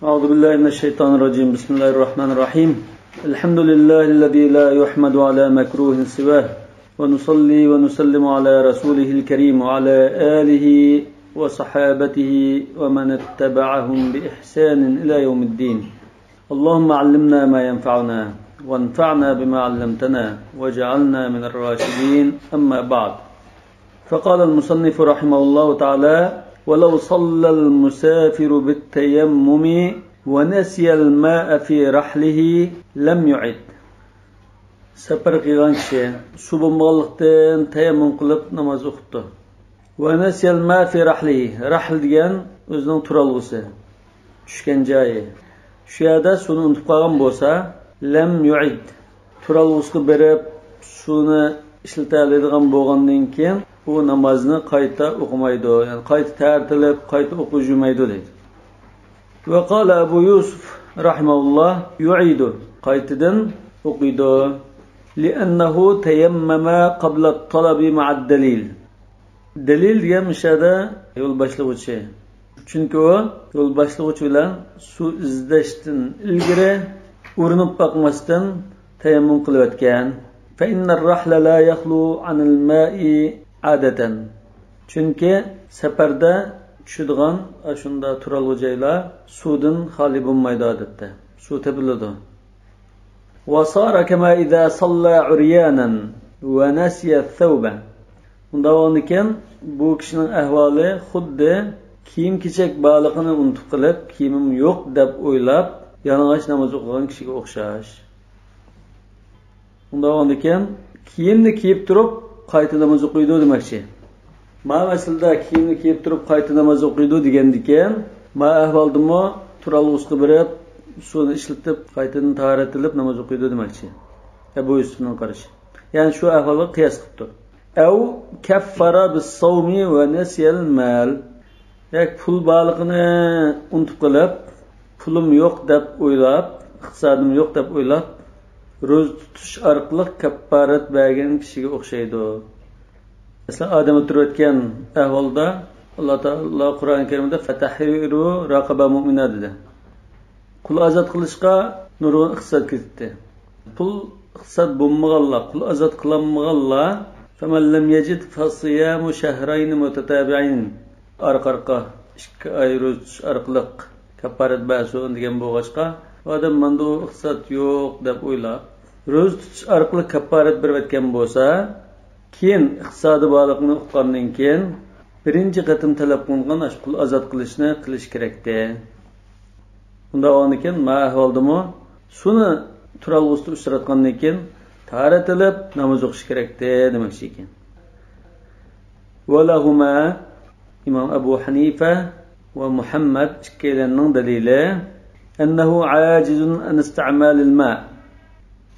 أعوذ بالله من الشيطان الرجيم. بسم الله الرحمن الرحيم. الحمد لله الذي لا يحمد على مكروه سواه، ونصلي ونسلم على رسوله الكريم وعلى آله وصحابته ومن اتبعهم بإحسان إلى يوم الدين. اللهم علمنا ما ينفعنا وانفعنا بما علمتنا واجعلنا من الراشدين. أما بعد، فقال المصنف رحمه الله تعالى: ولو صلى المسافر بالتيمم ونسي الماء في رحله لم يعد. سفر qilgan kishi suv bo'lmaganlikdan tayammum qilib namoz o'qibdi. ونسي الماء في رحله. Rahl degan o'zining turalg'usi, tushgan joyi. Shu yerda suvni unutib qolgan bo'lsa, lam yu'id. Turalg'usiga berib suvni ishlatadigan bo'lgandan keyin bu namozni qayta o'qimaydi, ya'ni qayta tartilib qayta o'qishmaydi deydi. Va qala Abu Yusuf rahimahulloh yu'idu, qaytadan o'qiydi. Li'annahu tayammama qabla at-talabi ma'a ad-dalil. Dalil degan mishada yo'l boshlovchi. Chunki u yo'l boshlovchi bilan suv izlashdan ilgari urinib boqmasdan tayammum qilayotgan. Fa innar rahla la yakhlu 'anil ma'i adatan. Chunki safarda tushadigan shunda turalg'i joylar suvdan xoli bo'lmaydi odatda. Suv topiladi. Wa sara kama idza salla 'uryanan wa nasiya ath-thawba. Undan keyin bu kishining ahvoli xuddi kiyim-kechak baliqini unutib qilib, kiyimim yo'q deb o'ylab yalang'och namoz o'qigan kishiga o'xshash. Undan keyin kiyimni kiyib turib qayta namoz o'qiydi demoqchi. Ma masalada kiyimni kiyib turib qayta namoz o'qiydi degandikan, ma ahvoldimi turalg'usga berib suvni ishlatib qaytadan tahoratilib namoz o'qiydi demoqchi. Bu Yusufning qarashi. Ya'ni shu ahvolga qiyos qilibdi. Aw kaffara bis-sawmi wa nasiyal mal. Yak pul baliqini unutib qilib, pulim yo'q deb o'ylab, iqtisodim yo'q deb o'ylab ro'za tutish orqali kaffarat bergan kishiga o'xshaydi. Masalan, odam o'tirayotgan ahvolda Alloh taolo Qur'oni Karimda fatahriru raqaba mu'mina dedi. Qul azat qilishga nurg'un iqtisod ketdi. Pul iqtisod bo'lmaganlar, qul azat qilinmaganlar faman lam yajid fasiyamu shahrayn mutatabi'in. Arqa-arqa 2 oy ro'za tutish orqali kaffarat bersin degan bo'lg'achqa, odam menda iqtisod yo'q deb o'ylab ro'za tutish orqali kaffarat berayotgan bo'lsa, keyin iqtisodi borligini uqqandan keyin birinchi qatim talab qilingan qul azod qilishni qilish kerakda. Undan keyin ma ahvoldimi suni turalg'usda uchratgandan keyin tahoratilib namoz o'qish kerakda demoqchi ekan. Valahuma İmam Abu Hanifa ve Muhammad ikkilarning dalili ennehu acizun an isti'malil ma'.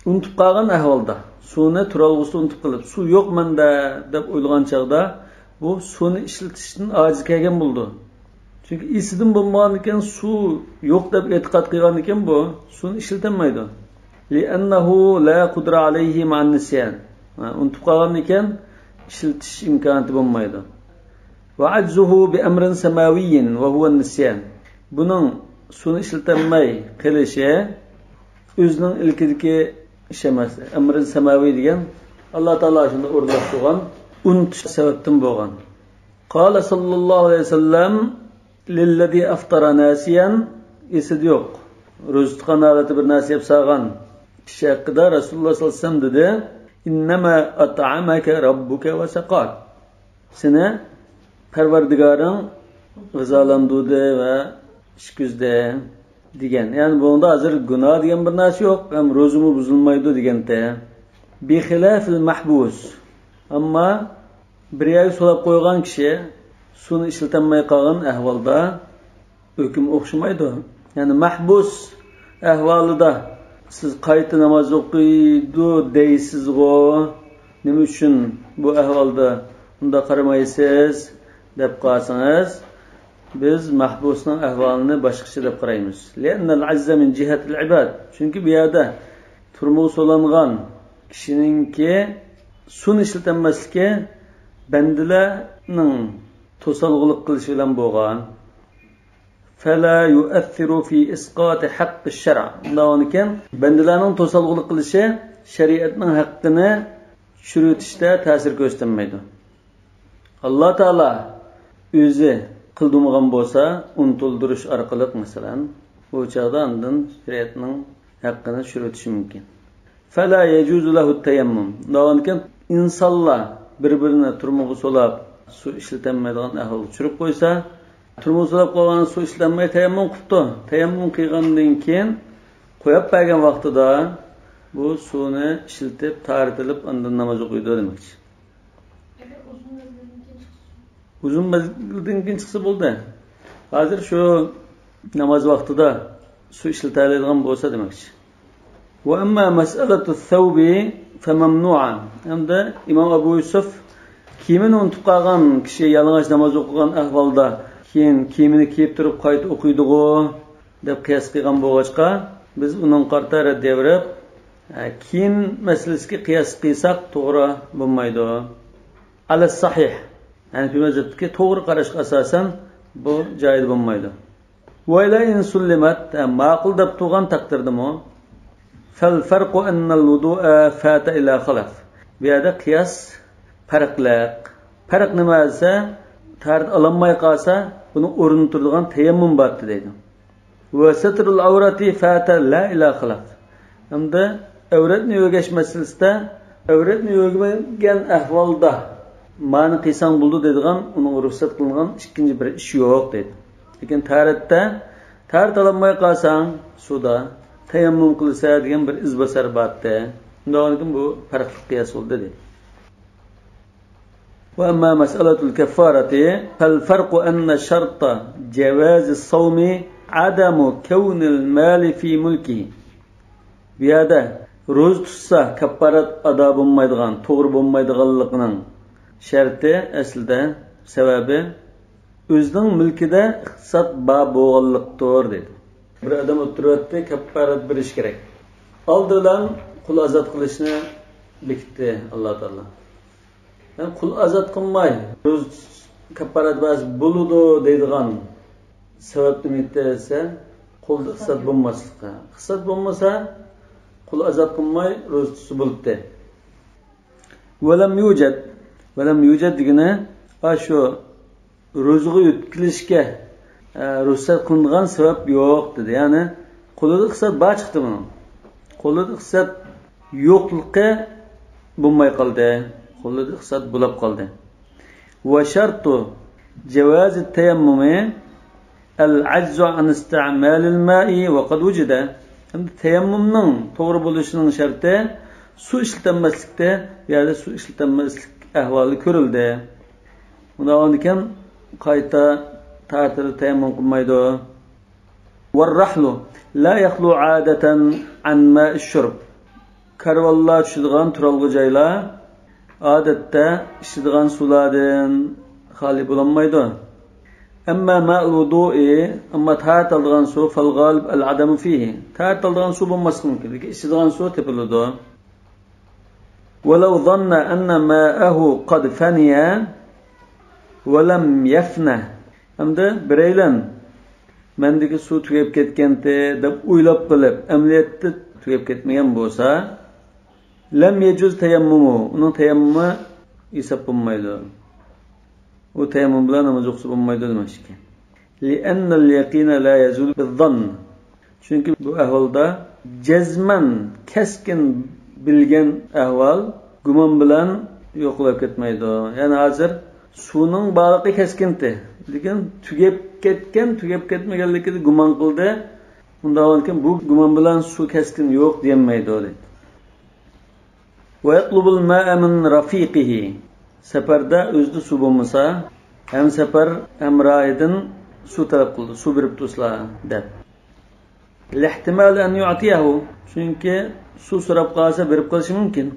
Unutib qolgan ahvolda suvni turalg'usida unutib qilib, suv yo'q menda deb o'ylagan chaqda bu suvni ishlatishdan ojiz kelgan bo'ldi. Chunki esidan bo'lmagan ekan, suv yo'q deb e'tiqod qilgan ekan, bu suvni ishlatilmaydi. Li'annahu la qudra alayhi ma'an nisyan. Unutib qolgan ekan, ishlatish imkoniyati bo'lmaydi. Wa ajzuhu bi amrin samawiyyin wa huwa an-nisyan. Buning suvni ishlatilmay qilishi o'zining ilkidagi ish emas. Amrin samaviy degan Alloh taolo shuni o'rnab qo'ygan unutish sababdan bo'lgan. Qala sallallohu alayhi vasallam lillazi aftara nasiyan, esid yo'q, ro'za tutgan holati bir narsa yeb salgan kishi haqida Rasululloh sallallohu alayhi vasallam dedi: "Innama at'amaka robbuka wa saqak." Seni Parvardigoring g'izolantirdi va ishkuzdi degan. Ya'ni bunda hozir gunoh degan bir narsa yo'q, ham ro'zimi buzilmaydi deganda. Bi xilafil mahbus. Ammo bir yo'l so'lab qo'ygan kishi suvni ishlatilmay qolgan ahvolda hukm o'xshamaydi. Ya'ni mahbus ahvolida siz qayta namoz o'qiydi deysiz-ku. Nima uchun bu ahvolda unda qaramaysiz deb qolsangiz, biz mahbusning ahvolini boshqacha deb qaraymiz. Li'annal azza min jihatil ibad. Chunki bu yerda turmuş so'langan kishiningki suvni ishlatilmasligi bandalarning to'salg'ulik qilishi bilan bo'lgan. فلا يؤثر في إسقاط حق الشرع. Bundan bendilerinin tosalgılık kılışı şeriatın hakkını çürütüşte tesir göstermeydi. Allah Teala özü kıldırmagan bolsa unutuldurış arkalık mesela bu çağda andın şeriatın hakkını çürütüşü mümkün. فلا يجوز له التيمم. Bundan insanlar birbirine turmuğu solap su işletemeydiğin ahval çürüp koysa turmuğu solap koygan su işlenmeye teyemmüm kıptı. Teyemmüm kıygandan keyin koyup bergen vaqtida bu suni işletip taritilip andan namaz okuydu demekçi. Uzun mezgilden keyin çıksa bo'ldi. Hozir shu namaz vaqtida su işletiladigan bo'lsa demekçi. Ve amma mes'alatu thawbi fememnu'a. Hamda İmam Abu Yusuf kiyimini unutib qolgan kishi yalang'och namoz o'qigan ahvolda keyin kiyimini kiyib turib qayta o'qiydigu deb qiyos qilgan bo'lg'achqa biz uning qarta raddiya berib kiyim masalasiga qiyos qilsak to'g'ri bo'lmaydi. Ala sahih. Yani bir mazhabdagi to'g'ri qarashga asosan bu joiz bo'lmaydi. Wa ila in sullimat ma'qul deb turgan taqdirdami فالفرق أن الوضوء فات إلى خلف. بهذا قياس فرق نمازsa tard alanmay qalsa bunu o'rnatilgan tayammum batdi deydi. Va satrul avrati fata la ila xilaf. Hamda avratni yo'gash masalasida avratni yo'gmagan ahvolda ma'ni qilsang bo'ldi deydigan uning ruxsat qilingan ikkinchi bir ish yo'q deydi. Lekin tard alanmay qalsang suda tayammum qilsa degan bir izbasar batdi. Undan bu farqli qiyos bo'ldi deydi. وأما مسألة الكفارة فالفرق أن شرط جواز الصوم عدم كون المال في ملكه. بهذا روز tutsa kafarat ada bo'lmaydigan, to'g'ri bo'lmaydiganligining sharti aslida sababi o'zining mulkida iqtisod bor bo'lganlikdir dedi. Bir odam o'tiribdi, kafarat berish kerak. Oldidan qul azod qilishni bekitdi Alloh taolo. Yani kul azat qilmay o'z kafarat bas bo'ludi deydigan sabab nimadir esa qulda hisob bo'lmaslikka. Hisob bo'lmasa qul azat qilmay ro'z tutsa bo'libdi. Valam yujad degani shu ro'zg'i yutkilishga ruxsat qilingan sabab yo'q dedi. Ya'ni qulda hisob bor chiqdi buni. Qulda hisob yo'qligi bo'lmay qoldi. Qo'lida hisob bo'lib qoldi. Va shartu javoz at-tayammum al-ajzu an isti'mal al-ma'i va qad wujida. Tayammumning to'g'ri bo'lishining sharti suv ishlatilmaslikda, ya'ni suv ishlatilmaslik ahvoli ko'rildi. Bundan keyin qayta ta'til tayammum qilmaydi. Va-rahlu la yakhlu 'adatan an ma'i ash-shurb. Karvonlar tushadigan turalg'i joylar odatda ishadigan suvlardan xoli bo'lmaydi. Amma ma'ul wudu'i, amma ta'tilgan suv fal g'alib al-adamu fihi. Ta'tilgan suv bo'lmasligi mumkin, lekin ishadigan suv tepiladi. Walau dhanna anna ma'ahu qad faniya wa lam yafna. Hamda biraylan mendagi suv tugab ketganda deb o'ylab qilib, amaliyotda tugab ketmagan bo'lsa lam yejuz tayammumu. Uning tayammumi hisob bo'lmaydi. U tayammum bilan namoz o'qisa bo'lmaydi demoqchi ekan. Li'anna al-yaqina la yazul biz-zann. Chunki bu ahvolda jazman keskin bilgan ahvol gumon bilan yo'qlab ketmaydi. Ya'ni hozir suvning borligi keskinti, lekin tugab ketmaganligini gumon qildi. Undan keyin bu gumon bilan suv keskin yo'q demaydi dedi. وَيَطْلُبُ الْمَاءَ مِنْ رَفِيقِهِ. Seferda özlü su bulmasa, hem sefer hem rahidin su talep kıldı, su verip tutsa der. لِحْتِمَالِ أَنْ يُعْتِيَهُ. Çünkü su sorab kalsa verip kalışı mümkün.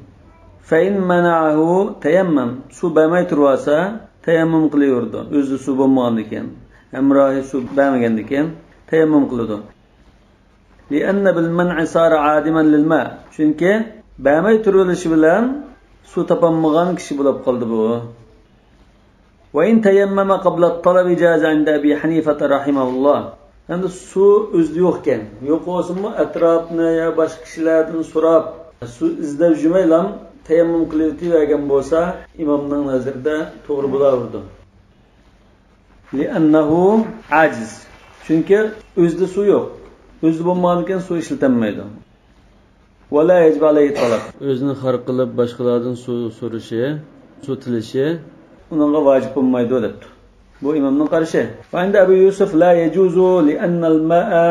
فَاِنْ مَنَعَهُ تَيَمَّمْ. Su vermeyi turvasa teyemmüm kılıyordu. Özlü su bulmagandiken, hem rahid su vermegendiken teyemmüm kılıyordu. لِأَنَّ بِالْمَنْعِ صَارَ عَادِمًا لِلْمَاءِ. Çünkü bämey turilishi bilan suv topolmagan kishi bo'lib qoldi bu. Va in tayammama qabla at-talab jaza 'inda Abi Hanifa rahimahullah. endi suv o'zida yo'q ekan. Yo'q bo'lsinmi, atrofni yo boshqa kishilardan so'rab, suv izlab yurmaylam, tayammum qilib yurgan bo'lsa, imomning nazarida to'g'ri bo'lardi. Li'annahu ajiz. Chunki o'zida suv yo'q. O'zida bo'lmagan suv ishlatilmaydi. Wala yajib alayhi talab. O'zini xar qilib boshqalardan suv so'rashi, suv tilishi unga vojib bo'lmaydi debdi. Bu imomning qarashi. Va endi Abu Yusuf la yajuzu li'anna al-ma'a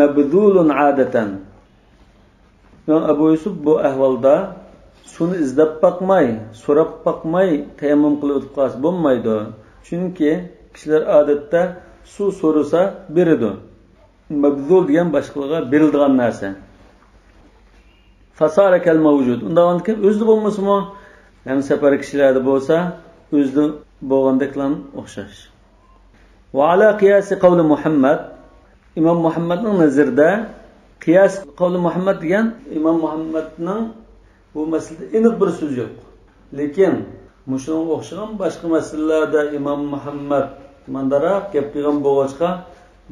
mabdhulun 'adatan. Abu Yusuf bu ahvolda suvni izlab boqmay, so'rab boqmay tayammum qilib o'tib qolsa bo'lmaydi. Chunki kishilar odatda suv so'rasa beradi. Mabdhul degan boshqalarga beriladigan narsa. Fasara kal mavjud. Undan keyin o'zida bo'lmasmi, ham safar kishilarda bo'lsa, o'zida bo'lgandeklan o'xshash. Va ala qiyas qavli Muhammad, Imom Muhammadning nazarida qiyas qavli Muhammad degan Imom Muhammadning bu masalada aniq bir so'z yo'q. Lekin mushunga o'xshagan boshqa masalalarda Imom Muhammad mandaroq gap qilgan bo'lg'achqa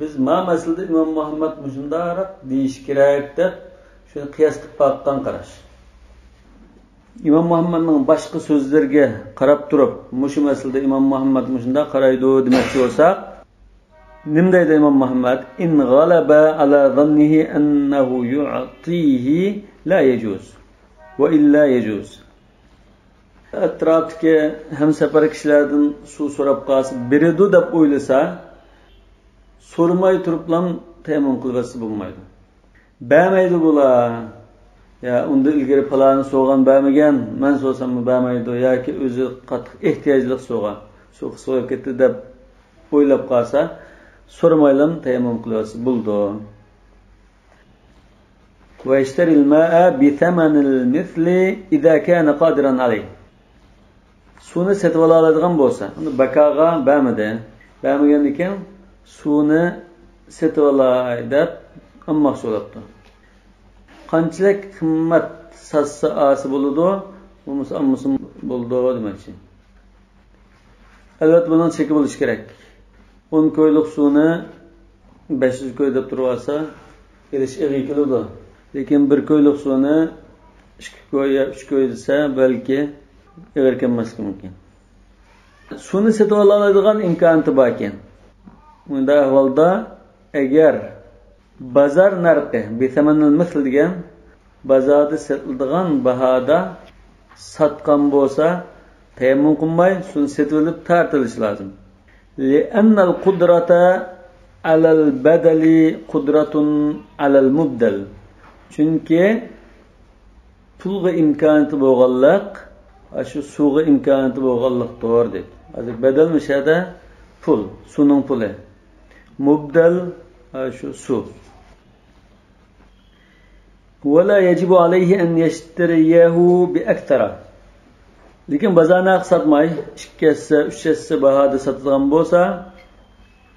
biz ma masalada Imom Muhammad mushundaroq deyish kerak deb shuni qiyas qilib bakkan qarash. İmam Muhammed'nin başka sözlerine qarab turib, mushu masalada İmam Muhammed mushunda qaraydi demoqchi bo'lsak, nim deydi İmam Muhammed? In g'alaba ala zannihi annahu yu'tihi la yajuz va illa yajuz. Atrofdagi hamsafar kishilardan suv so'rab qolsa, beradi deb o'ylasa, so'ramay turiblam tayammum qilg'asi bo'lmaydi. Bermaydi bular. Ya unda ilgari palani so'g'an bermagan, men so'rsammi bermaydi yoki o'zi qattiq ehtiyojli so'g'an, suv so'rab ketdi deb o'ylab qolsa, so'ramaylam tayammum qilasi bo'ldi. Va ishtaril ma'a bi thamanil mithli idza kana qadiran alayh. Suvni sotib oladigan bo'lsa, uni bakaga bermadi. Bermagan ekan, suvni sotib olay deb ammoqchi bo'libdi. Qanchalik qimmat sassa asi bo'ladi, bo'lmasa ammasi bo'ldi demoqchi. Albatta bundan cheki bo'lish kerak. 10 ko'ylik suvni 500 ko'y deb turib olsa, erish ig'i keladi. Lekin 1 ko'ylik suvni 2 ko'y yo 3 ko'y desa, balki ig'ir kelmasligi mumkin. Suvni sotib oladigan imkoniyati bor ekan. Bunda ahvolda agar bazar narxi bithamanil misl degan bozorda sotiladigan bahoda sotgan bo'lsa, tayammum qilmay suvni sotib olib tartilish lozim. Li'annal qudrata alal badali qudratun alal mubdal. Chunki pulga imkoniyati bo'lganlik, shu suvga imkoniyati bo'lganlikdir deb. Hozir badal mishada pul, suvning puli. Mubdal shu suv. ولا يجب عليه أن يشتريه بأكثر. Lekin bazana satmay, 2 hassa, 3 hassa bahada satilgan bo'lsa,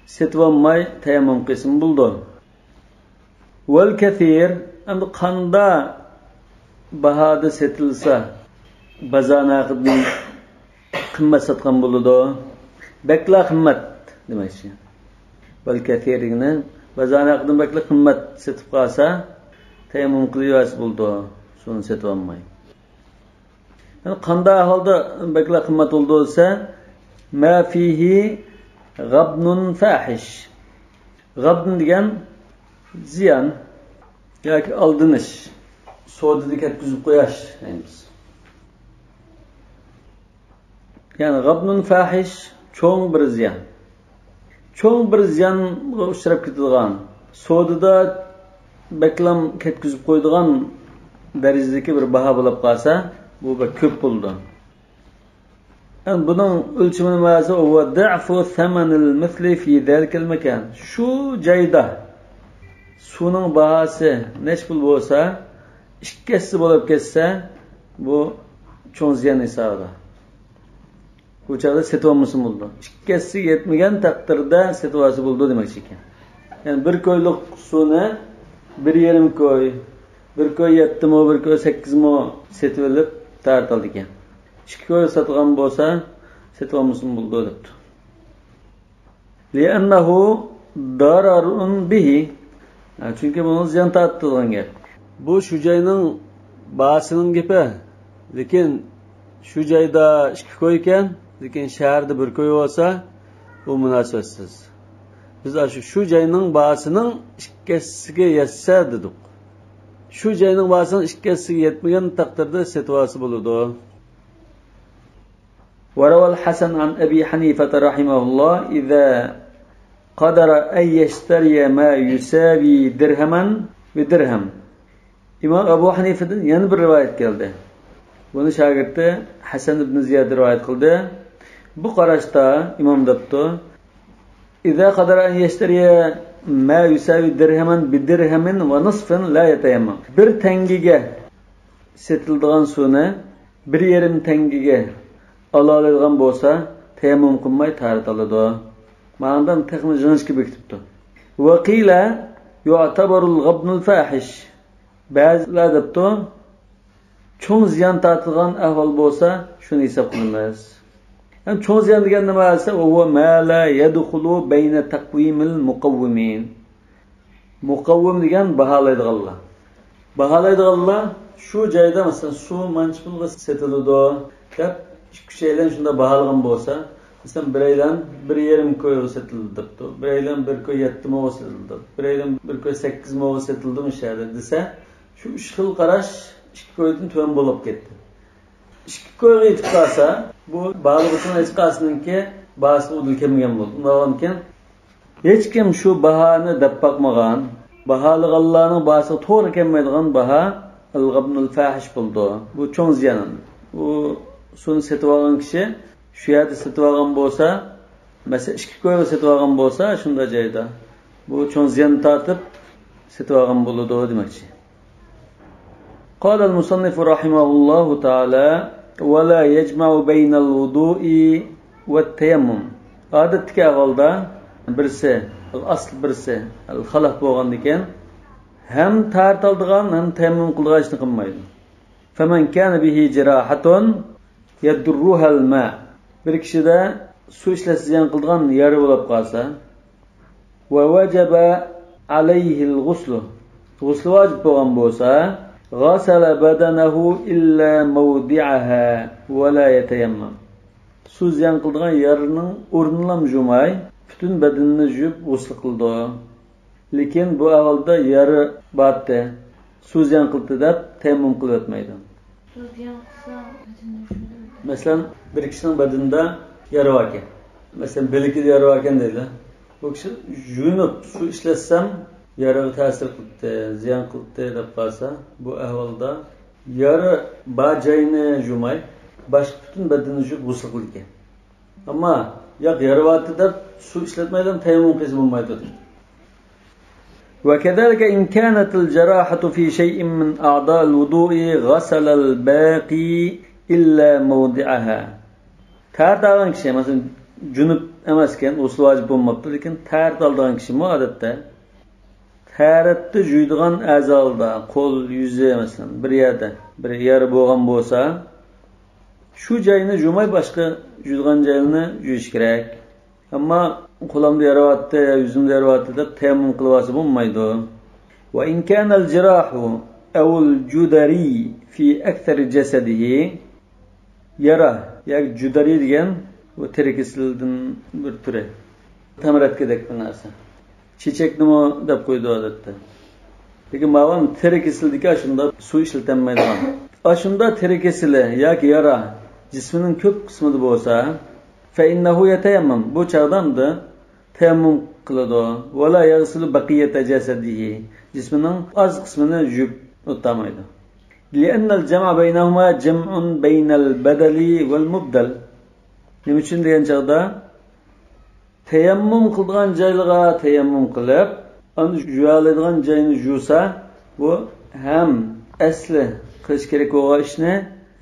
sotib olmay tayammum qilsin bo'ldi. Wal kathir, endi qanda bahada satilsa, bazana qimmat satgan bo'ladi. Bakla qimmat demakchi. Wal kathirni bazana bakla qimmat sotib qolsa, tayammum qiliyas bo'ldi, suvni sotib olmay. Yani qanday holda bakla qimmat bo'ldi desa, ma fihi g'abnun fahish. G'abn degan ziyon yoki aldinish, sodada ketkizib qo'yash deymiz. Yani g'abnun fahish cho'ng bir ziyon. Cho'ng bir ziyonga uchrab ketadigan, sodada baklam ketkizib qo'ydigan darajadagi bir baho bo'lib qolsa, bu ko'p bo'ldi. Yani buning o'lchami nimasi? Va da'fu thamanil mithli fi zalikal makan. Shu joyda suvning bahosi nech pul bo'lsa, 2 hassa bo'lib ketsa, bu cho'ng ziyon hisobida. Bu chog'da sotib olmasa bo'ldi. 2 hassa yetmagan taqdirda sotib olsa bo'ldi demoqchi ekan. Yani 1 ko'ylik suvni 1,5 ko'y, 1 ko'y 7 mo, 1 ko'y 8 mo sotib olib tartildi ekan. 2 ko'y sotgan bo'lsa, sotib olmasin bo'ldi debdi. Li'annahu dararun bihi. Çünkü bunu ziyan tartılgan gap. Bu shu joyning bahsining gapi. Lekin shu joyda ikki ko'y ekan, lekin shaharda bir ko'y bo'lsa, u munosabatsiz. Biz shu joyning bahsining ikkisiga yetsa dedik. Shu joyning bahsining ikkisiga yetmagan taqdirda setuvasi bo'ladi. وروى الحسن عن أبي حنيفة رحمه الله إذا قدر أن يشتري ما يساوي درهما بدرهم. İmam Ebu Hanife'den yeni bir rivayet geldi. Bunu şagirdi Hasan ibn Ziyad rivayet kıldı. Bu qarashda imam debdi: "İza qadara an yashtariya ma yusawi dirhaman bi dirhamin wa nisfin la yatayammam." Bir tengiga setildigan suvni 1,5 tengiga ala oladigan bo'lsa, tayammum qilmay tartaladi. Ma'nodan texmi jinishga bekitibdi. Wa qila yu'tabaru al-ghabnul fahish. Ba'zilar debdi, cho'ng ziyon tortilgan ahvol bo'lsa, shuni hisob qilamiz. Ham cho'ng ziyon degan nima bo'lsa, u ma la yadkhulu bayna taqwimil muqawwimin. Muqawwim degan baholaydiganlar. Baholaydiganlar shu joyda masalan suv mancha pulga setiladi deb ikki şeyden shunda baholagan bo'lsa, masalan bir aydan 1,5 ko'y setildi debdi. Bir aydan 1 ko'y 7 mol setildi. Bir aydan 1 ko'y 8 mol setildi mishada desa, shu 3 xil qarash ikki ko'ydan to'g'ri bo'lib ketdi. Ikki ko'yga yetib qolsa, bu baholig'ini hech qasiniki bahsi o'dil kelmagan bo'ldi. Undan keyin hech kim shu bahoni deb boqmagan, baholig'anlarning bahsi to'g'ri kelmaydigan baho al-ghabnul fahish bo'ldi. Bu cho'ng ziyon. Bu suvni setib olgan kishi shu yerda setib olgan bo'lsa, masalan 2 ko'yga setib olgan bo'lsa, shunda joyda bu cho'ng ziyon tortib setib olgan bo'ladi demoqchi. قال المصنف رحمه الله تعالى ولا يجمع بين الوضوء والتيمم. Odatdagi ahvolda birsi al-asl birsi al-xalaf bo'lgan ekan, ham tartaldigan ham tayammum qilgan ishni qilmaydi. فمن كان به جراحة يدرها الماء. Bir kishida suv ishlatgan qilgan yari bo'lib qolsa, va vajaba alayhi al-ghusl. Ghusl vojib bo'lgan bo'lsa, g'asala badanahu illa mawdi'aha va la yatayammam. Suv ziyon qilgan yarining o'rnini yumay, butun badanini yuvib ghusl qildi. Lekin bu ahvolda yari batdi, suv ziyon qildi deb tayammum qilib o'tmaydi. Mesela bir kişinin badanında yara var ekan. Mesela belikida yara var ekan deydi. Bu kishi yuvib suv ishlatsam yaraga ta'sir qildi, ziyon qildi deb qolsa, bu ahvolda yara bar joyini yumay, boshqa butun badanini yuvib ghusl qilgan. Ammo yo'q yara vardi deb suv ishlatmaydan tayammum qilsa bo'lmaydi. وكذلك إن كانت الجراحة في شيء من أعضاء الوضوء غسل الباقي إلا موضعها. Tartalgan kishi, masalan, junub emasken, ghusl vojib bo'lmabdi, lekin tartalgan kishi odatda taratni yuydigan a'zoda, qo'l, yuzi masalan, bir yerda, bir yeri bo'lgan bo'lsa, shu joyini yumay boshqa yuydigan joyini yuyish kerak. Ammo qo'limda yaryapti, yuzimda yaryapti deb tayammum qilib olsa bo'lmaydi. Va in kana al-jirahu aw al-judari fi akthar jasadihi. Yara, yoki judari degan bu teri kesildigan bir turi. Tamiratgidek bir narsa. Chechak nima deb qo'ydi odatda. Lekin ma'lum teri kesildiki, shunda suv ishlatilmaydigan. Shunda teri kesili yoki yara jismining ko'p qismida bo'lsa, fa innahu yatayammam. Bu chaqdamda tayammum qiladi. Va la yaghsilu baqiyata jasadihi. Jismining oz qismini yuvib o'tamaydi. لأن الجمع بينهما جمع بين البدل والمبدل. Nima uchun degan chaqda tayammum qilgan joylarga tayammum qilib, uni yuvaladigan joyini yuvsa, bu ham asli qilish kerak bo'lgan ishni,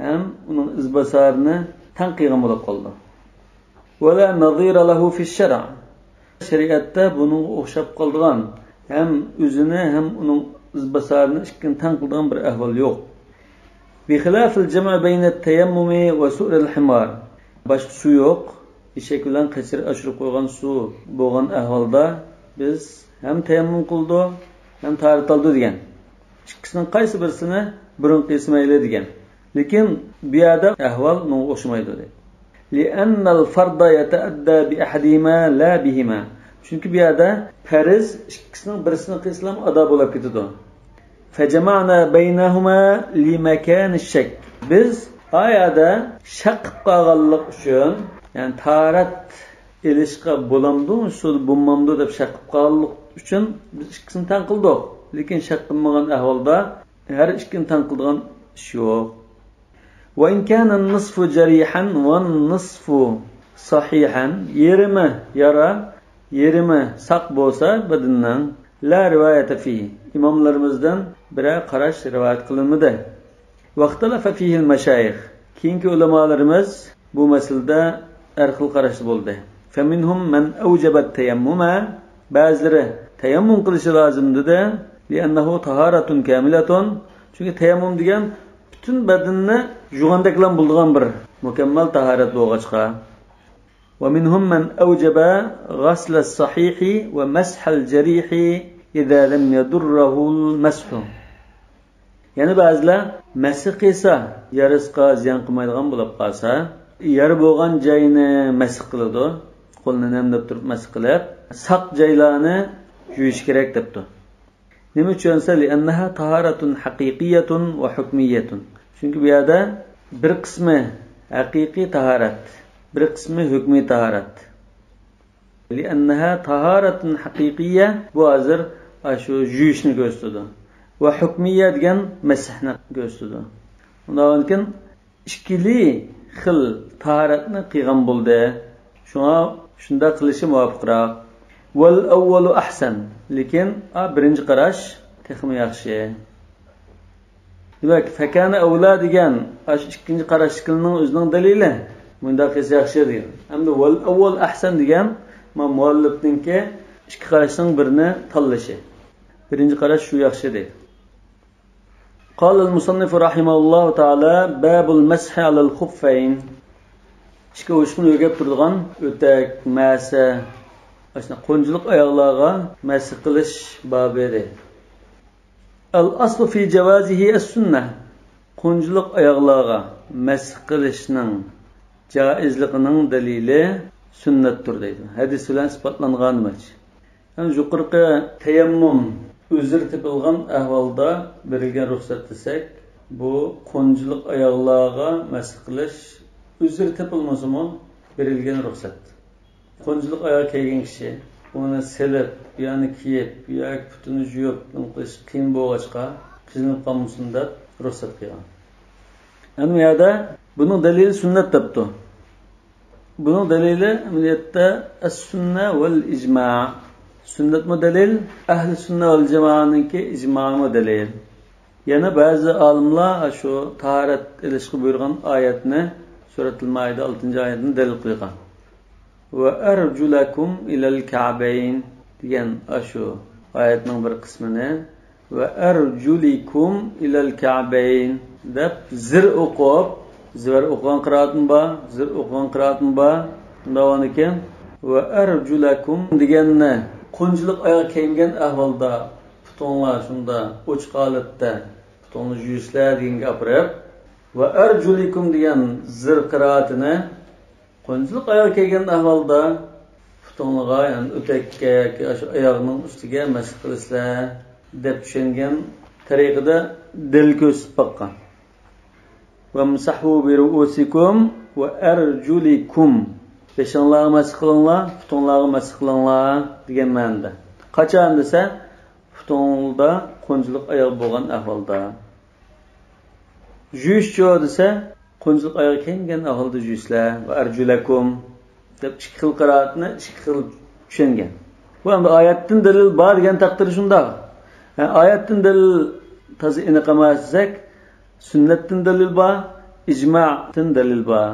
ham uning izbasarini tanqigan bo'lib qoldi. ولا نظير له في الشرع. Shariatda buning o'xshab qolgan ham o'zini ham uning izbasarini ishkin tanqigan bir ahvol yo'q. بخلاف الجمع بين التيمم وسؤر الحمار. Başqa suv yo'q. Eshak bilan qachir ashirib qo'ygan suv bo'lgan ahvolda biz hem tayammum qildik, hem tahorat oldi degan. Ikkisining qaysi birisini burun qilmayli degan. Lekin bu yerda ahvol bunga o'xshamaydi dedi. Li'annal farda yata'adda bi ahadihima la bihima. Chunki bu yerda farz ikkisining birisini qilsam ado bo'lib ketadi. Fajama'na baynahuma limakan ash-shak. Biz oyada shaq qilganlik uchun, ya'ni tahorat elishqa bo'lamdi, usul bo'lmamdi deb shaq qilganlik uchun biz ikkisini tan qildik. Lekin shaq qilmagan ahvolda har ikkini tan qilgan ish yo'q. Wa in kana an-nisfu jarihan wa an-nisfu sahihan, yerimi yara, yerimi saq bo'lsa badindan la rivoyata fi. İmamlarımızdan birer qarash rivoyat qilinmadi. Vaqtalafa fihi al-mashayikh. Keyingi ulamalarimiz bu masalada har xil qarashli bo'ldi. Faminhum man awjaba at-tayammuma, ba'zilari tayammum qilishi lozim dedi. Li'annahu taharatun kamilatun. Chunki tayammum degan butun badanni yuvgandaklan bo'lgan bir mukammal tahorat bo'lg'achqa. Wa minhum man awjaba ghasl as-sahih wa mash al-jarih idza lam yadurruhu al-mash. Yani ba'zilar masih qilsa, yarasqa ziyon qilmaydigan bo'lib qolsa, yari bo'lgan joyini masih qiladi. Qo'lni namlab turib masih qilib, saq joylarni yuvish kerak debdi. Nima uchunsa li'annaha taharatun haqiqiyatun va hukmiyatun. Chunki bu yerda bir qismi haqiqiy tahorat, bir qismi hukmiy tahorat. Li'annaha taharatun haqiqiyya, bu hozir shu yuvishni ko'rsatadi. Va hukmiyya degan masihni ko'rsatadi. Undan keyin ikkili xil tahoratni qilgan bo'ldi. Shunda qilishi muvofiqroq. Wal awwalu ahsan. Lekin birinchi qarash texmi yaxshi. Demak, fakana awla degan ikkinchi qarash qilning o'zining dalili. Bunda qilsa yaxshi degan. Hamda wal awwal ahsan degan muallifningki ikki qarashning birini tanlashi. Birinchi qarash shu yaxshi deydi. قال المصنف رحمه الله تعالى باب المسح على الخفين. İşte uçkun ögep turduğan ötek, masa, aslında qo'njilik oyoqlarga masih qilish babı. Al-aslu fi jawazihi as-sunnah. Qo'njilik oyoqlarga masih qilishning joizligining dalili sunnatdir deydi. Hadis bilan isbotlanganmi? Yani yuqorqi tayammum uzr tepilgan ahvolda berilgan ruxsat desak, bu qo'njilik oyoqlarga masih qilish uzr tepilmasimi berilgan ruxsat. Qo'njilik oyoq kiygan kishi uni silib, yani kiyib, yoki putini yuvib, qilish qiyin bo'lg'achqa qizinib qolmasin deb ruxsat qilgan. Yani bu yerda buning dalili sunnat debdi. Buning dalili amaliyotda as-sunna val ijma'. Sunnat mı delil? Ahli sünnet vel cemaat'ninki icma mı delil? Yana bazı alimlar şu taharet ilişki buyurgan ayetini Suratul Maide 6. ayetini delil kılgan. Ve erculakum ilal ka'beyn diyen şu ayetinin bir kısmını ve erculikum ilal ka'beyn deb zir okup, zir okuyan kıraatın ba, zir okuyan kıraatın ba, davanıken ve erculakum diyenine qo'njilik oyoq kiygan ahvolda putonlar shunda ochiq holatda putonni yuvishlar degan gapirib va arjulikum degan zir qiroatini qo'njilik oyoq kiygan ahvolda putonga, ya'ni o'takka yoki shu oyoqning ustiga masih qilishlar deb tushungan tariqada dil ko'rsatib boqqan. Va musahu bi ru'usikum va arjulikum. Peshanlarga masih qilinglar, putonlarga masih qilinglar degan ma'noda. Qachon desa, putonda qo'njilik oyoq bo'lgan ahvolda. Yuvish desa, qo'njilik oyoq kiygan ahvolda yuvishlar va arjulakum deb ikki xil qiroatni ikki xil tushungan. Bu ham oyatdan dalil bor degan taqdir shunda. Oyatdan dalil toza aniq emassak, sunnatdan dalil bor, ijma'dan dalil bor.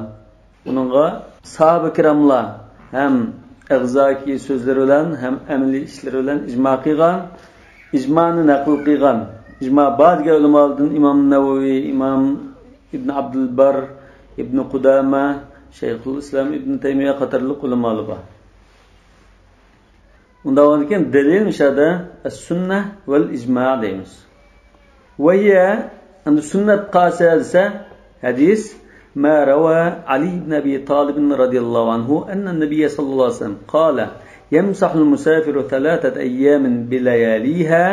Bununla sahabe kiramlar hem egzaki sözleri bilen hem emli işleri bilen icma qilgan, icmani naql qilgan. Icma bazı ulamalardan İmam Nevevi, İmam İbn Abdülbar, İbn Qudama, Şeyhülislam İbn Teymiye qatorli ulamalar bor. Unda ondan delil mishada as-sunnah vel icma' deymiz. Ve ya andu sünnet qasasa hadis ma rawa Ali ibn Abi Talib radıyallahu anhu enne Nebiy sallallahu aleyhi ve sellem qala yemsahu al-musafiru 3 ayyamin bilayaliha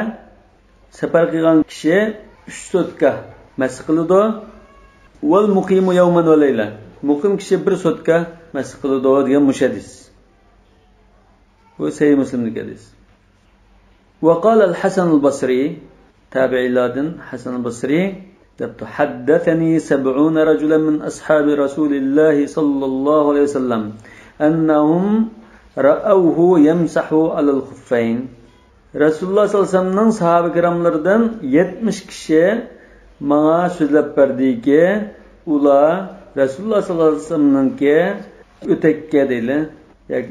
safar qilgan kishi 3 sutka masx qiladi vel muqimu yawman ve layla muqim kishi 1 sutka masx qiladi degan mushadis. Bu Sahih Müslim'deki hadis. Ve qala al-Hasan al-Basri tabi'ilardan Hasan al-Basri debtu haddathani 70 rajulan min ashabi Rasulillah sallallahu aleyhi ve sellem ennahum ra'awhu yemsahu alal khuffayn. Rasulullah sallallahu aleyhi ve sellem'nin sahabe kiramlardan 70 kişi bana sözlep berdiki ular Rasulullah sallallahu aleyhi ve sellem'ninki ötekke deyli yani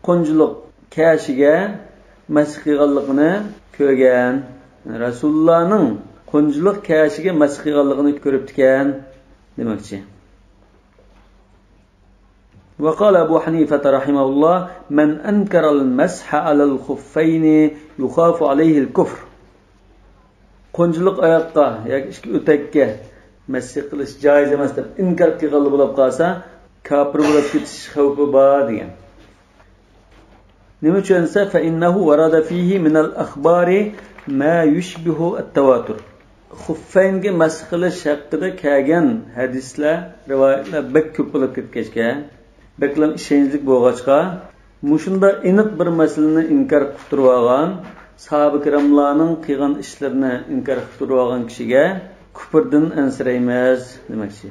konculuk kashiga masx qilganligini ko'rgan. Rasulullahning qonjilik kashiga masx qilganligini ko'ribdikan demoqchi. Wa qala Abu Hanifa rahimahullah man ankara al-masha 'ala al-khuffayn yukhafu alayhi al-kufr. Qonjilik oyoqqa yoki ikki o'takka masx qilish joiz emas deb inkor qilganlik bo'lib qolsa, kofir bo'lib ketish xavfi bor degan. Nima uchunsa fa innahu warada fihi min al-akhbari ma yushbihu at-tawatur. Xuffaynga masx qilish haqida kelgan hadislar, rivoyatlar bek ko'p bo'lib ketgan. Beklam ishonchli bo'lg'achqa, mushunda aniq bir masalani inkor qilib turib olgan, sahoba kiramlarning qilgan ishlarini inkor qilib turib olgan kishiga kufrdan ansiraymiz demoqchi.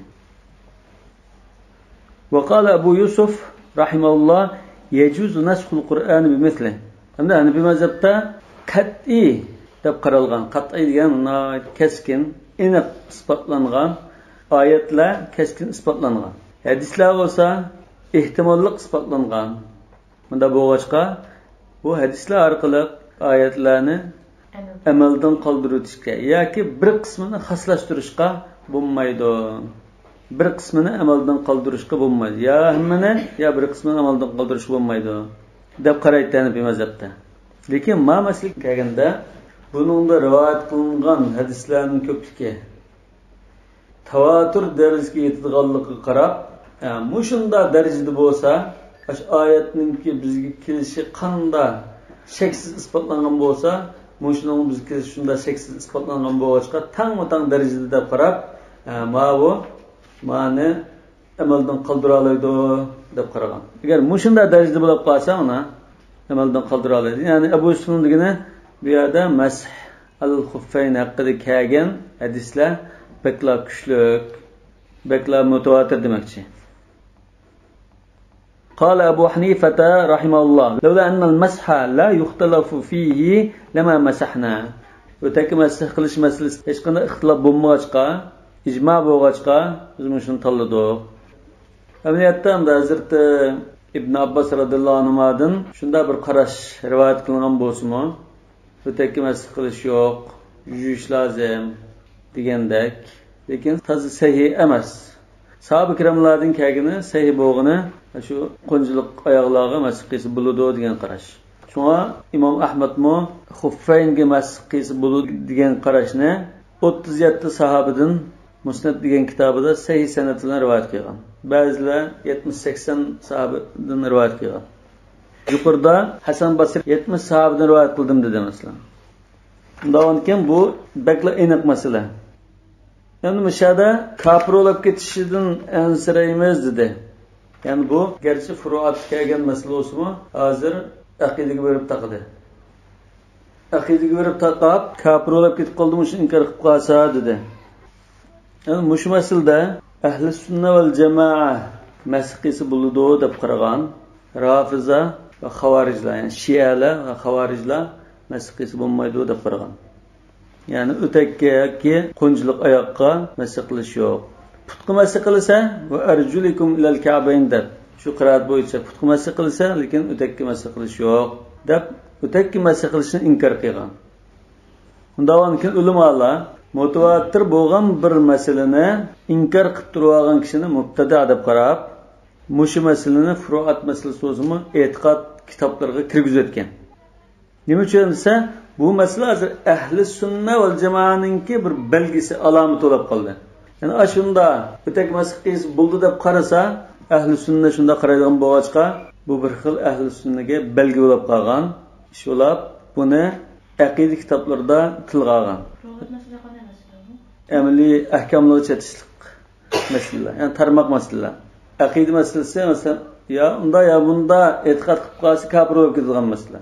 Wa qala Abu Yusuf rahimahullah yejuzu nasxul Qur'an bimithli. Hamda Hanafi mazhabda qat'iy deb qaralgan. Qat'iy degan keskin, aniq isbotlangan oyatlar keskin isbotlangan. Hadislar bo'lsa ehtimollik isbotlangan. Bunda bo'lg'achqa bu hadislar orqali oyatlarni amaldan qoldirishga yoki bir qismini xoslashtirishga bo'lmaydi. Bir qismini amaldan qoldirishga bo'lmaydi. Ya hammani ya bir qismini amaldan qoldirish bo'lmaydi deb qaraydi Hanafi mazhabda. Lekin ma maslik kelganda buningda rivoyat qilingan hadislarning ko'pligi tavatur darajasiga yetadiganligiga qarab, mushunda darajada bo'lsa, ash oyatningki bizga kelishi qanday shaksiz isbotlangan bo'lsa, mushuning bizga kelishi shunda shaksiz isbotlangan bo'lg'achqa tang darajada deb qarab, bu ma'ni amaldan qoldira oladi deb qaragan. Agar mushunda darajada bo'lib qolsa, uni amaldan qoldira oladi. Ya'ni Abu Yusufning degani bu yerda masx al-khuffayn haqida kelgan hadislar bekla kuchlik, bekla mutawatir demoqchi. قال أبو حنيفة رحمه الله لولا أن المسح لا يختلف فيه لما مسحنا. وتكي مسح قلش مسألة هيش قلنا اختلاف بمغاچقا icma bo'lg'achqa biz shuni tanladik. Amaliyotda Hazrat Ibn Abbas radhiyallohu anhudan shunda bir qarash rivoyat qilingan bo'lsa-mu, o'takki masx qilish yo'q, yuvish lozim degandek, lekin to'g'ri sahih emas. Sahoba kiramlarning kelgani sahih bo'lg'ini shu qo'njilik oyoqlarga masx qilsa bo'ladi degan qarash. Shunga Imom Ahmadmo xuffaynga masx qilsa bo'ladi degan qarashni 37 sahobadan Musnad degan kitobida sahih sanad bilan rivoyat qilgan. Ba'zilar 70-80 sahobadan rivoyat qilgan. Yuqorida Hasan Basri 70 sahobadan rivoyat qildim dedi masalan. Undan keyin bu bakla aniq masala. Endi mishada kofir bo'lib ketishidan ansiraymiz dedi. Ya'ni bu garchi furuat kelgan masala bo'lsa-mu, hozir aqidaga berib taqdi. Aqidaga berib taqab, kofir bo'lib ketib qoldimi, shuni inkor qilib qolsa dedi. Yani mush masalda ahli sunna val jamoa masqisi bo'ladi deb qaragan Rafiza va xavorijlar, ya'ni Shialar va xavorijlar masqisi bo'lmaydi deb qaragan. Ya'ni o'takka yoki qo'njilik oyoqqa masx qilish yo'q. Putqa masx qilsa va arjulikum ilal ka'bayn deb shu qiraat bo'yicha putqa masx qilsa, lekin o'takka masx qilish yo'q deb o'takka masx qilishni inkor qilgan. Undan keyin ulamolar mutawatir bo'lgan bir masalani inkor qilib turgan kishini mubtada deb qarab, mush masalani furuat masalasi o'zimi e'tiqod kitoblariga kirgizib o'tgan. Nima uchun desa, bu masala hozir ahli sunna val jamoaninki bir belgisi, alomati bo'lib qoldi. Ya'ni ashunda o'tak masqis bo'ldi deb qarasa, ahli sunna shunda qaraydigan bo'lg'achqa, bu bir xil ahli sunnaga belgi bo'lib qolgan. Shulab buni aqida kitoblarida tilga olgan. Amaliy ahkomlar chetishlik masala, ya'ni tarmoq masala. Aqida masalasi masalan ya unda ya bunda e'tiqod qilib qolsa kafir bo'lib ketadigan masala.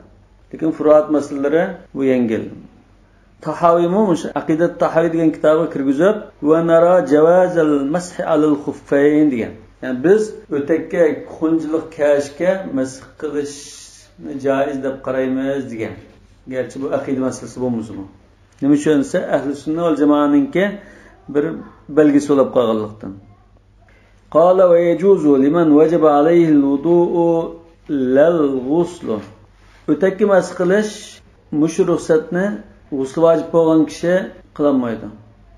Lekin furuat masalalari bu yengil. Tahavimu aqidat tahavi degan kitobga kirgizib, va nara javazal mash alal khuffayn degan. Yani biz o'takka xunjilik kashga masx qilishni joiz deb qaraymiz degan. Gerçi bu aqida masalasi bo'lmasa. Nima uchun esa ahli sunna val jamoaninki bir belgisi bo'lib qolganlikdan. Qala va yajuzu liman wajaba alayhi al-wudu'u lal-ghusl. O'takka masx qilish mush ruxsatni g'usl vojib bo'lgan kishi qilolmaydi.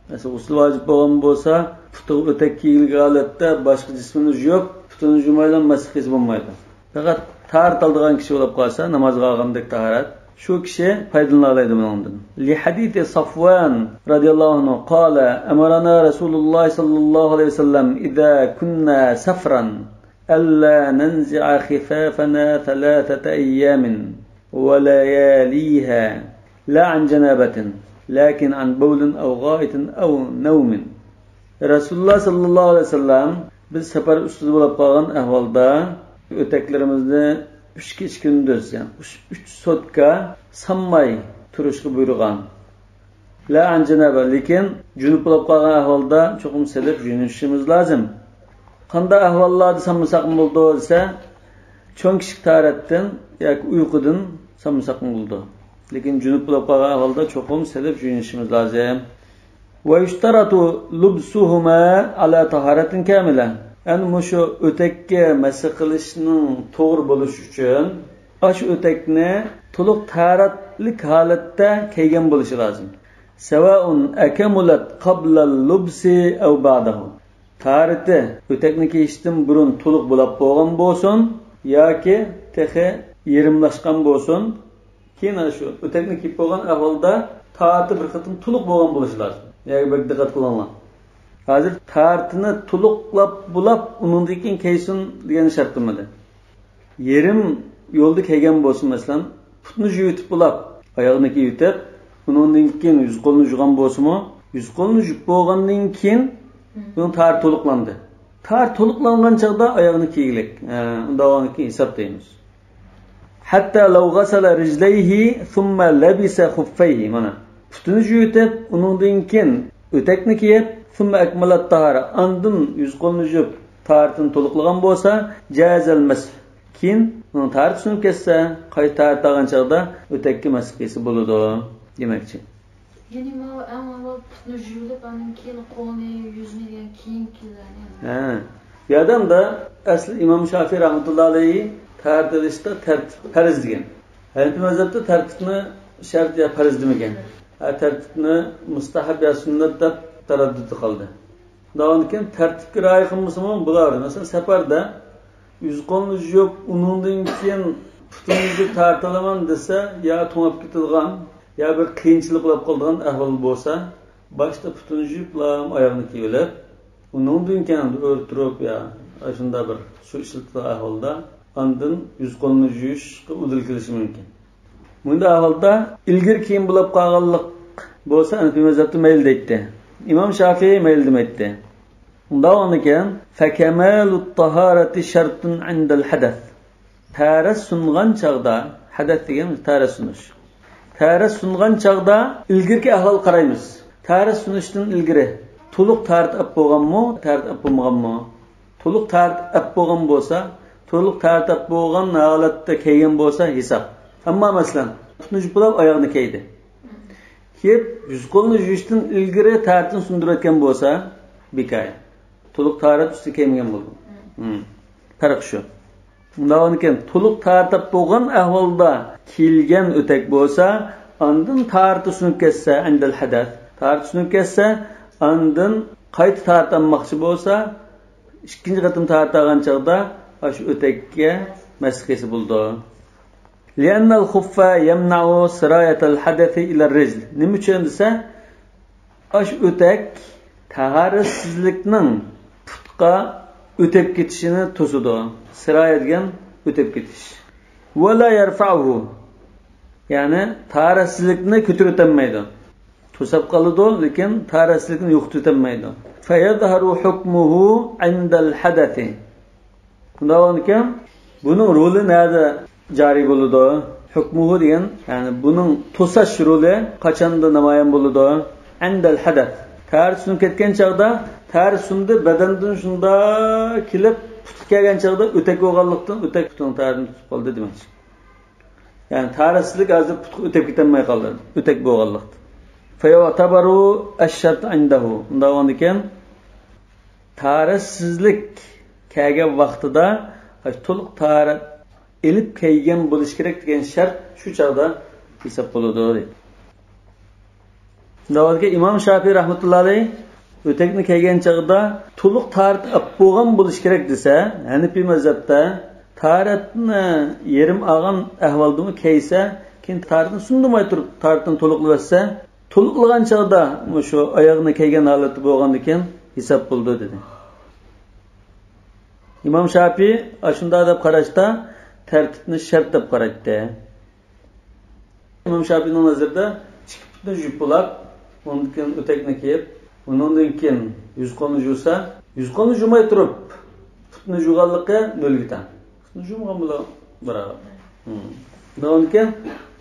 Masalan, g'usl vojib bo'lgan bo'lsa, puti o'tak kiyilgan holatda boshqa jismini yuvib, putini yumaydan masx qilish bo'lmaydi. Faqat tahorat oldigan kishi bo'lib qolsa, namozga olgandek tahorat, shu kishi foydalana oladi bundan. Li hadisi Safwan radhiyallohu anhu qala amarana Rasululloh sallallohu alayhi vasallam idza kunna safran alla nanzi'a khifafana thalathata ayyamin wa layaliha la an janabatin lakin an bawlin aw gha'itin aw nawmin. Rasululloh sallallohu alayhi vasallam biz safar ustida bo'lib qolgan ahvolda o'taklarimizni 3 kunduz, yani 3 sotka sanmay turishga buyurgan. La an janaba, lekin junub bo'lib qolgan ahvolda cho'qim silib yunishimiz lozim. Qanday ahvollarda sanmasak bo'ldi desa, cho'ng kichik tahoratdan yoki uyqudan sanmasak bo'ldi. Lekin junub bo'lib qolgan ahvolda cho'qim silib yunishimiz lozim. Va yushtaratu lubsuhuma ala taharatin kamila. Yani mushu o'takka masx qilishning to'g'ri bo'lishi uchun ash o'takni to'liq tahoratlik holatda kiygan bo'lishi lozim. Savaun akamulat qabla al-lubsi aw ba'dahu. Tahorati o'takni kiyishdan burun to'liq bo'lib bo'lgan bo'lsin yoki tehi yerimlashgan bo'lsin, keyin shu o'takni kiyib bo'lgan ahvolda tahorati bir qatim to'liq bo'lgan bo'lishi lozim. Yoki bir diqqat qilinglar. Hozir tahoratini to'liqlab bulab undan keyin kiysin degan shart bo'lmadi. Yerim yo'lda kiygan bo'lsin, masalan, putni yutib bulab, oyog'ini yutib, undan keyin yuz qo'lni yuvgan bo'lsa-mu, yuz qo'lni yuvib bo'lgandan keyin bunun tahorat to'liqlandi. Tahorat to'liqlangan chaqda oyog'ini kiygilik. Undan keyin hisoblaymiz. Hatta law ghasala rijlayhi thumma labisa khuffayhi. Mana putni yutib, undan keyin o'takni kiyib thumma akmalat tahara, andın yüz qo'lni yuvib tahoratini to'liqlagan bo'lsa, jazal masx. Keyin uni tahorat sunib ketsa, qayta tahorat olgan chaqda o'takka masx qilsa bo'ladi demakchi. Ya'ni amma putni yuvib, undan keyin qo'lni, yuzni keyin kiyiladi. Yadamda asli İmam Şafii rahmetullohi alayhi tahorat olishda tartib farz degan. Hanafi mazhabda tartibni shart ya farz demagan. Tartibni mustahab ya sunnat deb taraddud qildi. Davomdan keyin tartibga rioya qilmasam bo'lardi. Masalan, safarda yuz qo'lni yuvib, undan keyin putni tahorat olaman desa, ya to'ngib ketadigan, ya bir qiyinchilik bo'lib qolgan ahvol bo'lsa, boshda putni yuvib, oyog'ini kiyib, undan keyin o'rtirib ya shunda bir shu ishlatgan ahvolda andin yuz qo'lni yuvishga udil kelishi mumkin. Bunda ahvolda ilgir kiyim bo'lib qolganlik bo'lsa, Hanafi mazhabida mayl deydi. İmam Şafii mayl demeydi. Undan keyin fakamalut taharati shartun indal hadath. Tahorat sungan chaqda, hadath degan tahorat sunish. Tahorat sungan chaqda ilgirki ahvol qaraymiz. Tahorat sunishdan ilgiri to'liq tahorat olib bo'lganmi, tahorat olib bo'lmaganmi? To'liq tahorat olib bo'lgan bo'lsa, to'liq tahorat olib bo'lgan holatda kiygan bo'lsa hisob. Ammo masalan, putni yuvib oyog'ini kiydi. Kiyib, yuz qo'lni yuvishdan ilgari tahoratni sundirayotgan bo'lsa, bekay. To'liq tahorat usti kiymagan bo'ldi. Farq shu. Undan keyin to'liq tahorat bo'lgan ahvolda kiyilgan o'tak bo'lsa, andin tahorat sunib ketsa, indal hadath. Tahorat sunib ketsa, andin qayta tahorat olmoqchi bo'lsa, ikkinchi qatim tahorat olgan chaqda shu o'takka masx qilsa bo'ldi. لأن الخف يمنع سراية الحدث إلى الرجل. Nima uchun desa, ash o'tak taharratsizlikning putqa o'tib ketishini to'sidi. Siraya degan o'tib ketish. Va la yarfa'uhu. Ya'ni taharratsizlikni ko'tarib o'tmaydi. To'sab qoladi, lekin taharratsizlikni yo'qotib o'tmaydi. Fa yadhharu hukmuhu 'inda al-hadath. Bundan keyin buning roli nada joriy bo'ladi? Hukmuhu degan, ya'ni buning to'sash roli qachonda namoyon bo'ladi? 'Inda al-hadath. Taharrusni ketgan chaqda, taharrusni badandan shunda kelib tutib kelgan chaqda o'tak bo'lganlikdan o'tak putning taharrusini tutib qoldi demoqchi. Ya'ni taharruslik hozir putga o'tib ketmay qoldi, o'tak bo'lganlikdan. Fa ya'tabaru ash-shart 'indahu. Undan keyin taharrussizlik kelgan vaqtida to'liq taharat elib kelgan bo'lish kerak degan shart shu chaqda hisob bo'ladi deydi. Davlatga Imom Shafiy rahmatullohi alayhi o'takni kelgan chaqda to'liq taharat bo'lgan bo'lish kerak desa, Hanifiy mazhabda taharatni yerim olgan ahvolda kelsa, keyin taharatni sundimay turib taharatni to'liqlasa, to'liqlagan chaqda shu oyoqni kelgan holati bo'lgandan keyin hisob bo'ldi dedi. İmam Şafii aşında deb qarashda tartibni shart deb qaraydi. İmam Şafii'ning nazarida chiqibni juplab, undan keyin o'takni kiyib, undan keyin yuz qo'lni juvsa, yuz qo'lni jumay turib, putni jug'anligi nolga teng. Putni jumgan bilan barobar. Undan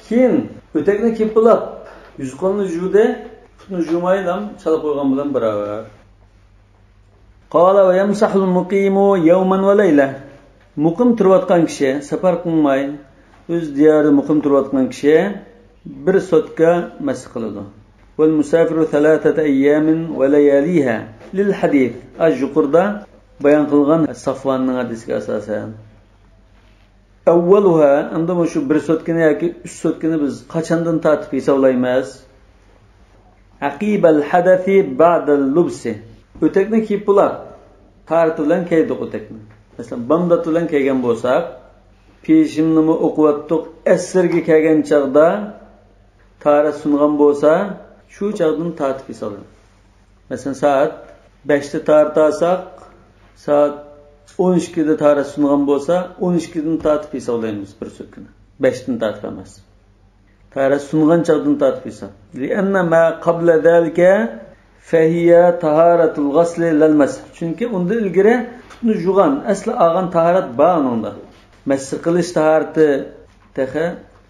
keyin o'takni kiyib, yuz qo'lni juvdi, putni jumaylam chalib qo'ygan bilan barobar. Qala va yamsahul muqimu yawman va layla. Muqim turayotgan kishi, safar qilmay, o'z diyorida muqim turayotgan kishi bir sotka masx qiladi. Wal musafiru 3 ayyamin va layaliha lil hadith. Aj-Juqurda bayon qilgan Safvanning hadisiga asosan. Avvaluha, unda shu bir sotkani yoki 3 sotkani biz qachondan tartib hisoblaymiz? Aqibal hadathi ba'da al-lubsi. O'takni kiyib bo'lib, taharat bilan kiydik o'takni. Masalan, bomdat bilan kiygan bo'lsak, peshimni o'qiyotdik, asrga kelgan chaqda taharat sungan bo'lsa, shu chaqdan tartib hisoblanadi. Masalan, soat 5 da taharat olsak, soat 12 da taharat sungan bo'lsa, 12 dan tartib hisoblaymiz bir sotkani. 5 dan tartib emas. Taharat sungan chaqdan tartib hisob. Li'anna ma qabla zalika fahiya taharatul ghasli lil masx. Chunki unda ilgari putni jug'an, asli olgan taharat bor unda. Masx qilish taharati taha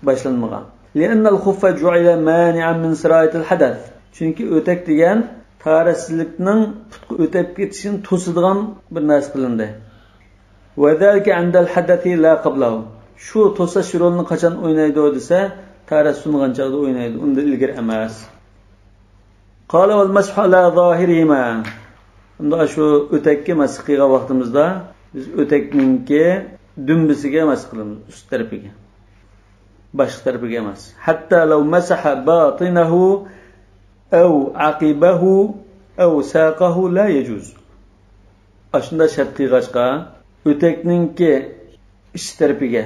boshlanmagan. Li'anna al-khuffa ju'ila mani'an min sirayatil hadath. Chunki o'tak degan taharatsizlikning putga o'tib ketishini to'sadigan bir narsa qilindi. Va zalika 'inda al-hadathi la qablahu. Shu to'sash rolini qachon o'ynaydi desa, taharat sungan chaqda o'ynaydi, unda ilgari emas. Qala wal mashu ala zahirihima. Unda shu o'takka masx qilgan vaqtimizda biz o'takninki dumbisiga masx qilamiz, ust tarafiga. Boshqa tarafiga emas. Hatta law masaha batinahu aw aqibahu aw saqahu la yajuz. Ashunda shart qilg'achqa o'takninki ich tarafiga,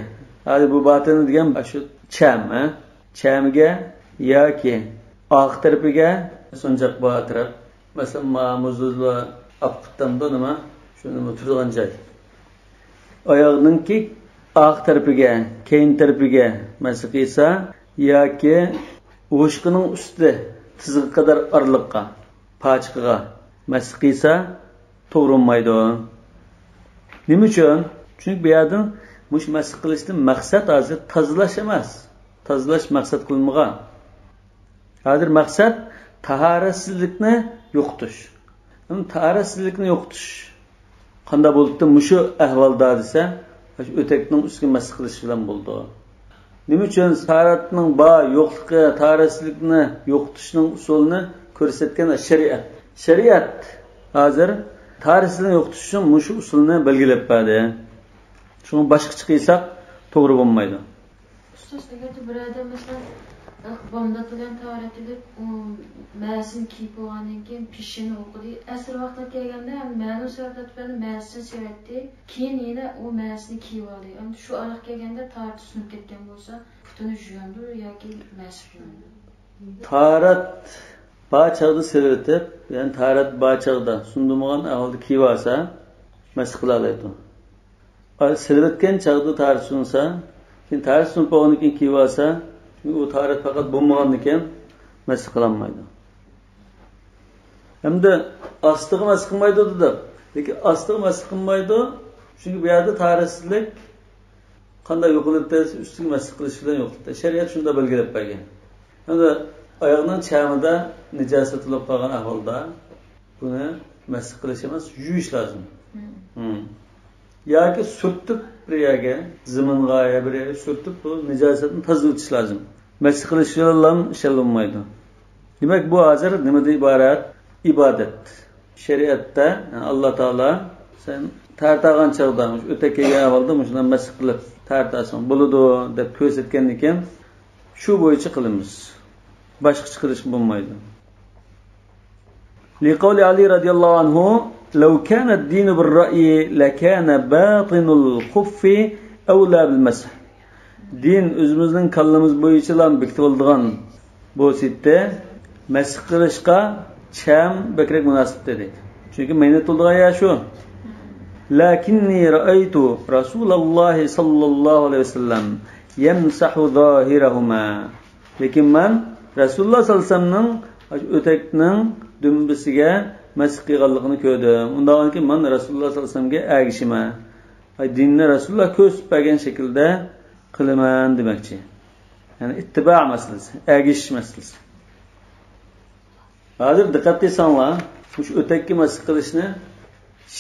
hali bu batini degan shu chamiga yoki oq tarafiga sonjaq bo'atirib, masalan, ma'muzuzla aptamda nima, shuni turgan joy. Oyoqninki oq tarafiga, keyin tarafiga masx qilsa yoki o'shqining usti tizig'i qadar orliqqa, pachiqiga masx qilsa to'g'ri bo'lmaydi. Nima uchun? Chunki bu yerdan mush masx qilishdan maqsad hozir tozalash emas. Tozalash maqsad qilinmagan. Hozir maqsad taharatsizlikni yo'qotish. Taharatsizlikni yo'qotish qanday bo'ldi? Mushu ahvolda desa, o'takning ustiga masx qilish bilan bo'ldi. Nima uchun taharatning bor yo'qligi, taharatsizlikni yo'qotishning usulini ko'rsatgan shariat. Shariat hozir taharatsizlikni yo'qotish uchun mushu usulni belgilab berdi. Shuni boshqacha qilsak to'g'ri bo'lmaydi. Ustoz, agar bir odam masalan Bomdat bilan taharat edip ma'sin kiyib olgandan keyin pishini o'qidi. Asr vaqtga kelganda ma'lum sabablar bilan ma'sin sevatdi. Keyin yana u ma'sini kiyib oldi. Endi shu ariq kelganda taharat sunib ketgan bo'lsa, putini yuyandir yoki ma'sif yuyandir. Taharat bachag'da silitib, ya'ni taharat bachag'da sundurmagan ahvolda kiyib olsa, mas qila oladi. Silitgan chag'da taharat sunsa, keyin taharat sunib olgandan keyin kiyib olsa, u taharat faqat bo'lmagandan keyin mas qilinmaydi. Hamda ostiga mas qilmaydi dedi. Lekin ostiga mas qilmaydi, chunki bu yerda taharatsizlik qanday yo'qoladi, ustiga mas qilish bilan yo'qoladi. Shariat shunda belgilab bergan. Hamda oyoqning chamida najosat bo'lib qolgan ahvolda buni mas qilish emas, yuvish lozim. Yoki surtib bir yerga, ziminga bir yerga surtib bu najosatni tozalatish lozim. Mas qilish bilan ishlanmaydi. Demak, bu hozir nimadan iborat? Ibodat. Shariatda Alloh taolo sen tartag'an chog'da o'ta kelgan ahvolda shundan mas qilib tartasan bo'ladi deb ko'rsatgandan keyin shu bo'yicha qilamiz. Boshqacha qilish bo'lmaydi. Liqawli Ali radhiyallohu anhu لو كان الدين بالرأي لكان باطن الخف أولى بالمسح. Din özümüzün kallımız boyunca bekitip olduğun bu sitte mesih kılışka çam bekrek münasip dedi. Çünkü meynet olduğu ya şu. Lakinni ra'aytu Rasulullah sallallahu aleyhi ve sellem yemsahu zahirahuma. Lekin ben Rasulullah sallallahu aleyhi ve sellem'nin ötekinin dümbüsüge mesih qilganligini ko'rdim. Undan keyin men Rasululloh sollallohu alayhi vasallamga ergishima. Dinni Rasululloh ko'rsatgan shaklda qilaman demoqchi. Ya'ni ittiba' masalasi, ergishish masalasi. Hozir diqqat qilsanglar, shu o'takka mesih qilishni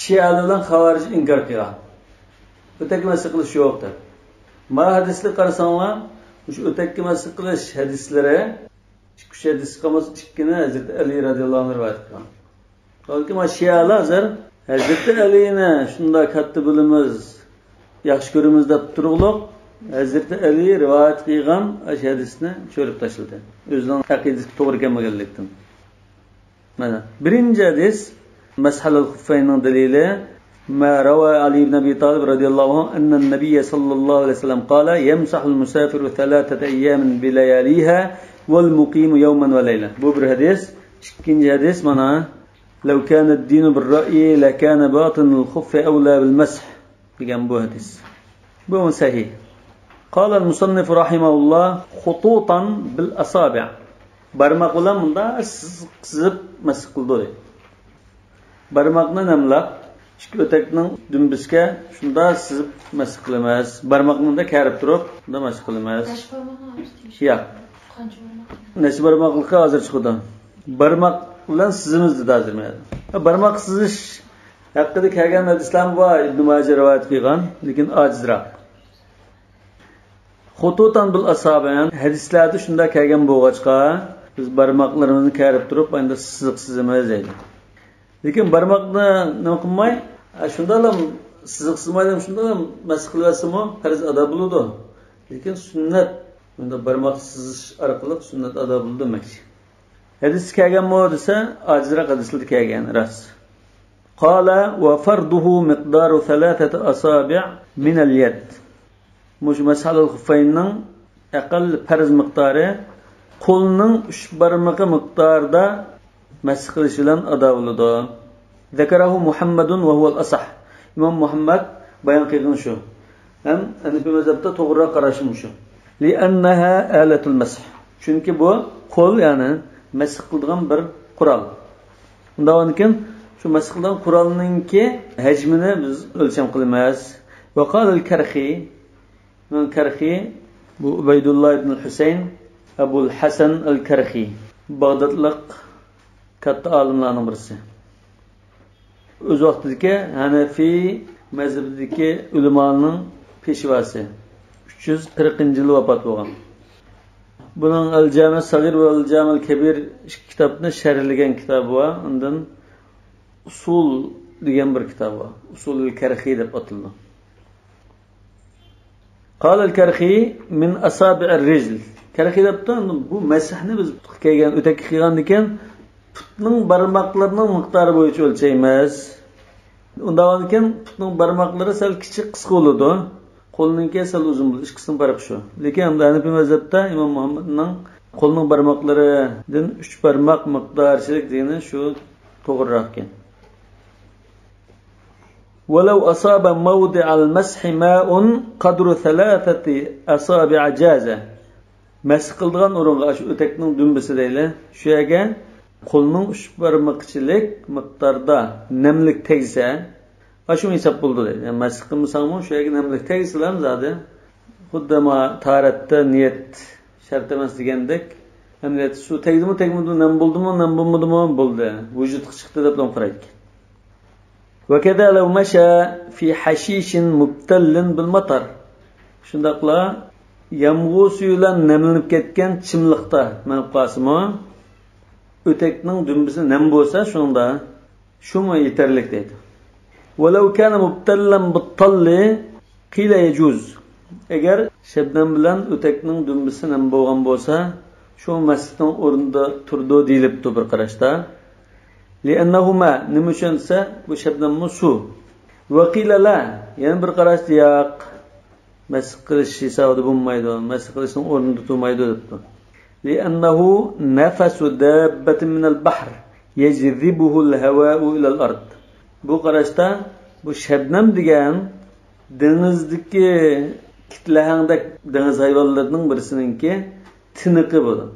Shialar bilan Xavarij inkor qilgan. O'takka mesih qilish yo'qdir. Ma hadisni qarasanglar, shu o'takka mesih qilish hadislari ikki hadis qilmas ikkini Hazrat Ali radhiyallohu anhu rivoyat qilgan. Balki Shialar Hazreti Ali'ni shunda katta bilimiz, yaxshi ko'ramiz deb turug'liq, Hazreti Ali rivoyat qilgan hadisni cho'rib tashladi. O'zining aqidasi to'g'ri kelmaganlikdan. Mana birinchi hadis Mashalul Khuffaynning dalili ma rawa Ali ibn Abi Talib radhiyallohu anhu anna an-nabiy sallallohu alayhi vasallam qala yamsahul musafiru thalathata ayyamin bi layaliha wal muqimu yawman wa layla. Bu bir hadis. İkinci hadis mana لو كان الدين بالرأي لكان باطن الخف أولى بالمسح degan bu hadis. Bu sahih. قال المصنف رحمه الله خطوطا بالأصابع. Barmoq bilan bunda sizib masx qildi. Barmoqni namlab ikki o'takning dumbisiga shunda sizib masx qilamiz. Barmoqni bunda karib turib, bunda masx qilamiz. Yo'q. Qancha barmoq? Necha barmoqlikka hozir chiqdi. Barmoq bilan sizimiz dedi hozirmaydi. Barmoq sizish haqida kelgan hadislar bor, Ibn Majah rivoyat qilgan, lekin ojizroq. Xututan bil asaban hadislarda shunda kelgan bo'lg'achqa biz barmoqlarimizni karib turib, endi siziq sizimiz deydi. Lekin barmoqni nima qilmay, shundalam siziq sizmaydim, shundalam masx qilasizmi, farz ado bo'ladi. Lekin sunnat, bunda barmoq sizish orqali sunnat ado bo'ladi demakchi. Hadis kelgan mu desa, ojizroq hadislarda kelgan ras. Qala wa farduhu miqdaru 3 asabi' min al-yad. Mush masalul khuffaynning aqal farz miqdori qo'lning 3 barmoqi miqdorida masx qilish bilan ado bo'ladi. Zakarahu Muhammadun wa huwa al-asah. Imom Muhammad bayon qilgan shu. Ham Hanafi mazhabda to'g'riroq qarashim shu. Li annaha alatul masx. Chunki bu qo'l, ya'ni masx qiladigan bir qurol. Undan keyin shu masx qilgan qurolningki hajmini biz o'lcham qilamiz. Va qala al-Karxi, al-Karxi bu Ubaydulloh ibn Husayn Abu al-Hasan al-Karxi, Bag'dodlik katta olimlarning birisi. O'z vaqtidagi Hanafi mazhabidagi ulamoning peshvasi. 340-yil vafot bo'lgan. Bunun Al-Jami' Sagir va Al-Jami' Kabir kitobni sharhlagan kitobi va undan usul degan bir kitob bor. Usulul Karxi deb ataladi. قال الكرخي من أصابع الرجل. Karxi debdi, bu masahni biz qilgan o'tak qilgan ekan, putning barmoqlarining miqdori bo'yicha o'lchaymiz. Undan keyin putning barmoqlari sal kichik qisqa bo'ladi. Qo'lninki sal uzun bo'ladi. Ikkisining farqi shu. Lekin Hanafiy mazhabda Imom Muhammadning qo'lning barmoqlaridan 3 barmoq miqdorchilik degani shu to'g'riroq ekan. ولو أصاب موضع المسح ماء قدر 3 أصابع جازة. Masx qilgan o'ringa shu o'takning dumbisi deyli. Shu yerga qo'lning 3 barmoqchilik miqdorda namlik tegsa, shu hisob bo'ldi deydi. Yani masx qilmasangmi shu yerga namlik tegsalam zodi xuddi ma taratda niyat shart emas degandek, hamiyat shu tegdimi tegmadi, nam bo'ldimi, nam bo'lmadimi bo'ldi. Vujudga chiqdi deb qaraydi. Wa kada law masha fi hashishin mubtallin bil matar. Shundaqla yomg'ir suvi bilan namlanib ketgan chimliqda manqasimi o'takning dumbisi nam bo'lsa shunda shumi yetarli deydi. Walau kana mubtallan bit-talli qila yajuz. Agar shabnam bilan o'takning dumbisi nam bo'lgan bo'lsa, shu masjidning o'rnida turdi deyilibdi bir qarashda. Li'annahuma nimushansa bu shabnammi suv. Wa qila la, yana bir qarashda yo'q. Masx qilish hisobida bo'lmaydi, masx qilishning o'rnida turmaydi debdi. Li'annahu nafasu dabbatin min al-bahr yajzibuhu al-hawa'u ila al-ard. Bu qarashda bu shabnam degan dengizdagi kitlahangdak dengiz hayvonlarining birisininki tiniqi bo'ladi.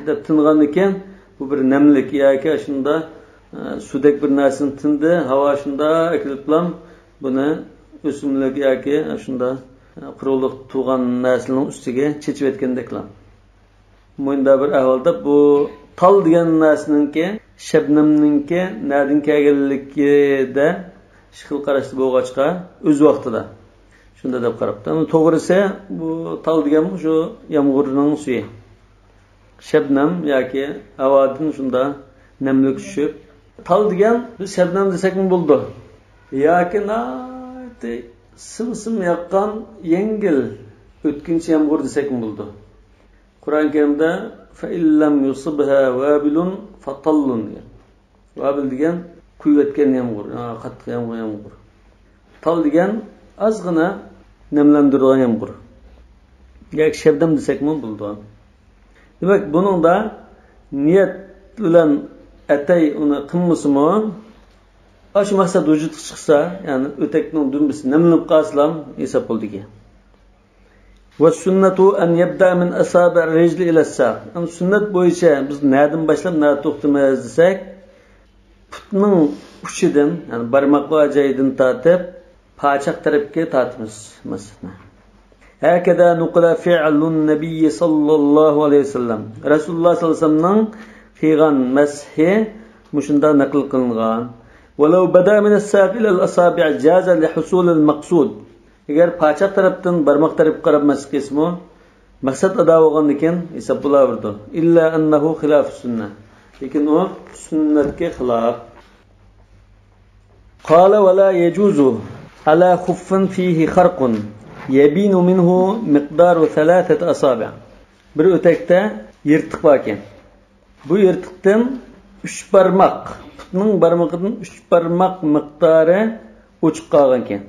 Deb tingan ekan, bu bir namlik yoki shunda sudek bir narsani tindi, havo shunda akiliblam buni o'simlik yoki shunda quruqlik tug'an narsaning ustiga chechib etgandeklar. Bunda bir ahvolda bu tal degan narsaninki shabnamninki nadin kelganligida shikil qarashda bo'lg'achqa o'z vaqtida shunda deb qarabdi. To'g'risi bu tal degan shu yomg'irning suvi. Shabnam yoki havodan shunda namlik tushib, tal degan biz shabnam desakmi bo'ldi. Yoki sim yaqqan yengil o'tkinchi yomg'ir desakmi bo'ldi. Qur'on Karimda fa illam yusibha wabilun fatallun. Wabil degan kuyayotgan yomg'ir, qattiq yomg'ir. Tal degan ozgina namlantirgan yomg'ir. Yoki shabnam desakmi bo'ldi. Demak, buning da niyat bilan atay uni qilmasimi? Shu maqsad vujudga chiqsa, ya'ni o'takning dumbisi namlanib qolsam hisob bo'ldi. Va sunnatu an yabda min asabi' ar-rijli ila as-saq. Sunnat bo'yicha biz nadan boshlab nada to'xtamaymiz desak, putning uchidan, ya'ni barmoqlar joyidan tortib, pachaq tarafga tortamiz masalan. Hakada nuqla fi'lun nabiy sallallohu alayhi vasallam. Rasululloh sallallohu alayhi vasallamning qilgan mashi mushunda naql qilingan. ولو بدا من الساق إلى الأصابع جاز لحصول المقصود. Eğer paçaq tarafdan barmaq tarafga qarab masx qilsa, maqsad ado bo'lgandan hisob bo'laverdi. Illa annahu xilaf sunnah. Lekin u sunnatga xilof. Qala wa la yajuzu ala khuffin fihi kharqun yabinu minhu miqdaru 3 asabi'. Bir o'takda yirtiq bor ekan. Bu yirtiqdan 3 barmoq putning barmog'idan 3 barmoq miqdori o'chib qolgan ekan.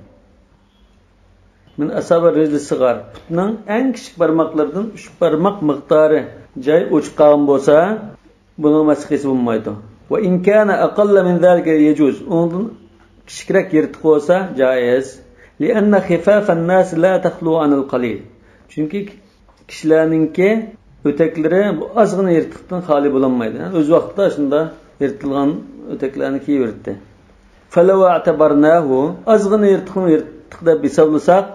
Min asabi rijli sigar. Putning eng kichik barmoqlaridan 3 barmoq miqdori joy o'chib qolgan bo'lsa, buni masx qilsa bo'lmaydi. Va in kana aqalla min zalika yajuz. Undan kichikroq yirtiq bo'lsa joiz. Lianna khifaf an-nas la takhlu an al-qalil. Chunki kishilarningki o'taklari bu ozgina yirtiqdan xoli bo'lmaydi. O'z vaqtida shunda yirtilgan o'taklarni kiyverdi. Falaw a'tabarnahu ozgina yirtiq deb hisoblasak,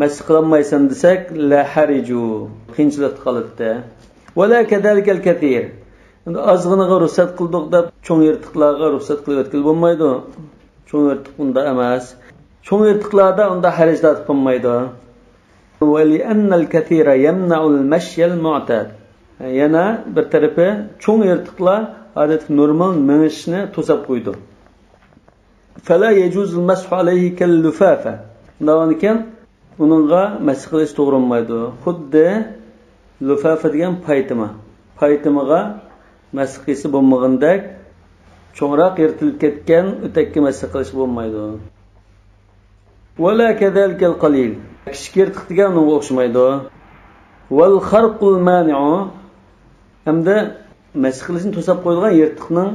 masx qilmaysan desak, la hariju qiyinchilik qoladi. Wala kadalika al-kathir. Endi ozginaga ruxsat qildik deb cho'ng yirtiqlarga ruxsat qilib o'tkil bo'lmaydi. Cho'ng yirtiq unda emas. Cho'ng yirtiqlarda unda harajat qilmaydi. وَلِأَنَّ الْكَثِيرَ يَمْنَعُ الْمَشْيَ الْمُعْتَادِ. Yana bir tarafi cho'ng yirtiqlar odatda normal minishni to'sab qo'ydi. فَلَا يَجُوزُ الْمَسْحُ عَلَيْهِ كَاللُّفَافَةِ. Undan keyin uningga masx qilish to'g'ri bo'lmaydi. Xuddi lufafa degan paytimiga masx qilsa bo'lmagandek, cho'ngroq yirtilib ketgan o'takka masx qilish bo'lmaydi. Wala kadhalkal qalil. Kichik yirtiq degan unga o'xshamaydi. Wal kharqul mani'u. Hamda masx qilishni to'sab qo'yilgan yirtiqning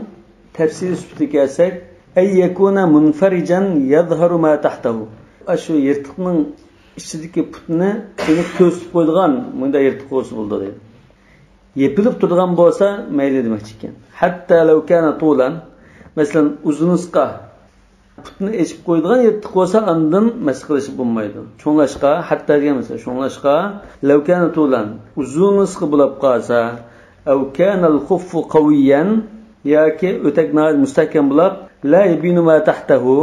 tafsiri sifatida kelsak, ay yakuna munfarijan yadhharu ma tahtahu. Shu yirtiqning ichidagi putni to'sib qo'yilgan bunda yirtiq bo'lsa bo'ldi deydi. Yepilib turgan bo'lsa mayli demoqchi ekan. Hatta law kana tulan, masalan uzunusqa putni echib qo'yilgan yirtiq bo'lsa undan masx qilish bo'lmaydi. Cho'nglashqa, hatta degan mesela cho'nglashqa law kana tulan uzunusqa bo'lib qolsa, aw kana al-khuffu qawiyan yoki o'takni mustahkam bo'lib la yubinu ma tahtahu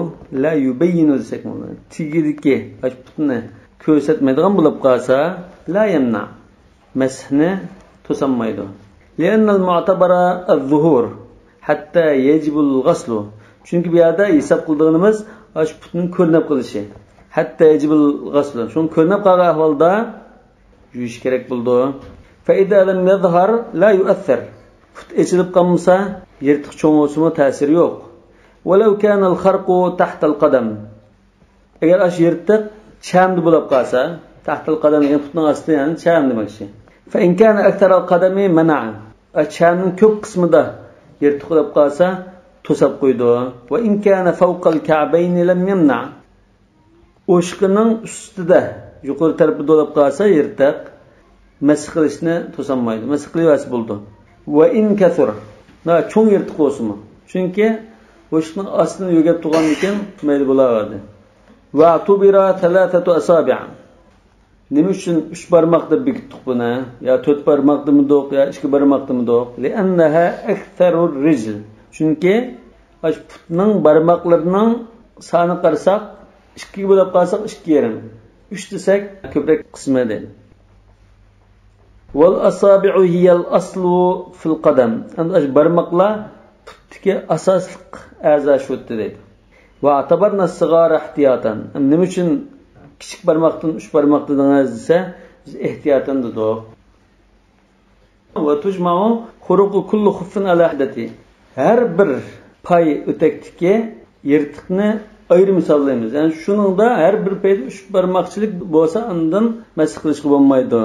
la yubayinu desak-mana. Tigidiki putni ko'rsatmaydigan bo'lib qolsa la yamna mashni to'sanmaydi. Lianna al-mu'tabara az-zuhur hatta yajibu al-ghaslu. Chunki bu yerda hisob qilganimiz shu putning ko'rinib qilishi. Hatta yajibu al-ghaslu. Shuni ko'rinib qolgan ahvolda yuvish kerak bo'ldi. Fa idza lam yadhhar la yu'athir. Put echilib qolmasa yirtiq cho'ng bo'lsa ta'siri yo'q. Walau kana al-kharqu tahta al-qadam. Agar ash yirtiq chamdi bo'lib qolsa, tahta al-qadam degan putning ostida, ya'ni cham demoqchi. Fa in kana akthar al-qadami mana'a. Chamning ko'p qismida yirtiq bo'lib qolsa, to'sab qo'ydi. Va in kana fawqa al-ka'bayn lam yamna. O'shqining ustida, yuqori tarafida bo'lib qolsa yirtiq masx qilishni to'sanmaydi. Masx qilivasi bo'ldi. Va in kathur. Cho'ng yirtiq bo'lsa-mu. Chunki o'shqining ostini yugab turgan ekan, mayli bo'lardi. Va tubira 3 asabi'. Nima uchun 3 barmoq deb bekitdik buni? Ya 4 barmoq demidoq, ya 2 barmoq demidoq? Li'annaha aktharur rijl. Chunki ash putning barmoqlarining soni qarasak 2 bo'lib qolsa 2,5. 3 desak ko'proq qismi deydi. Wal asabi'u hiya al-aslu fil qadam. Ash barmoqlar putdagi asosli a'zo shu deydi. Va atabarna as-sigar ihtiyatan. Nima uchun kichik barmoqdan 3 barmoq dedingiz desa, biz ehtiyotdan dedik. Va tujma'u khuruqu kulli khuffin ala ahdati. Har bir pay o'takdagi yirtiqni ayri misollaymiz. Ya'ni shuningda har bir payda 3 barmoqchilik bo'lsa, undan masx qilishga bo'lmaydi.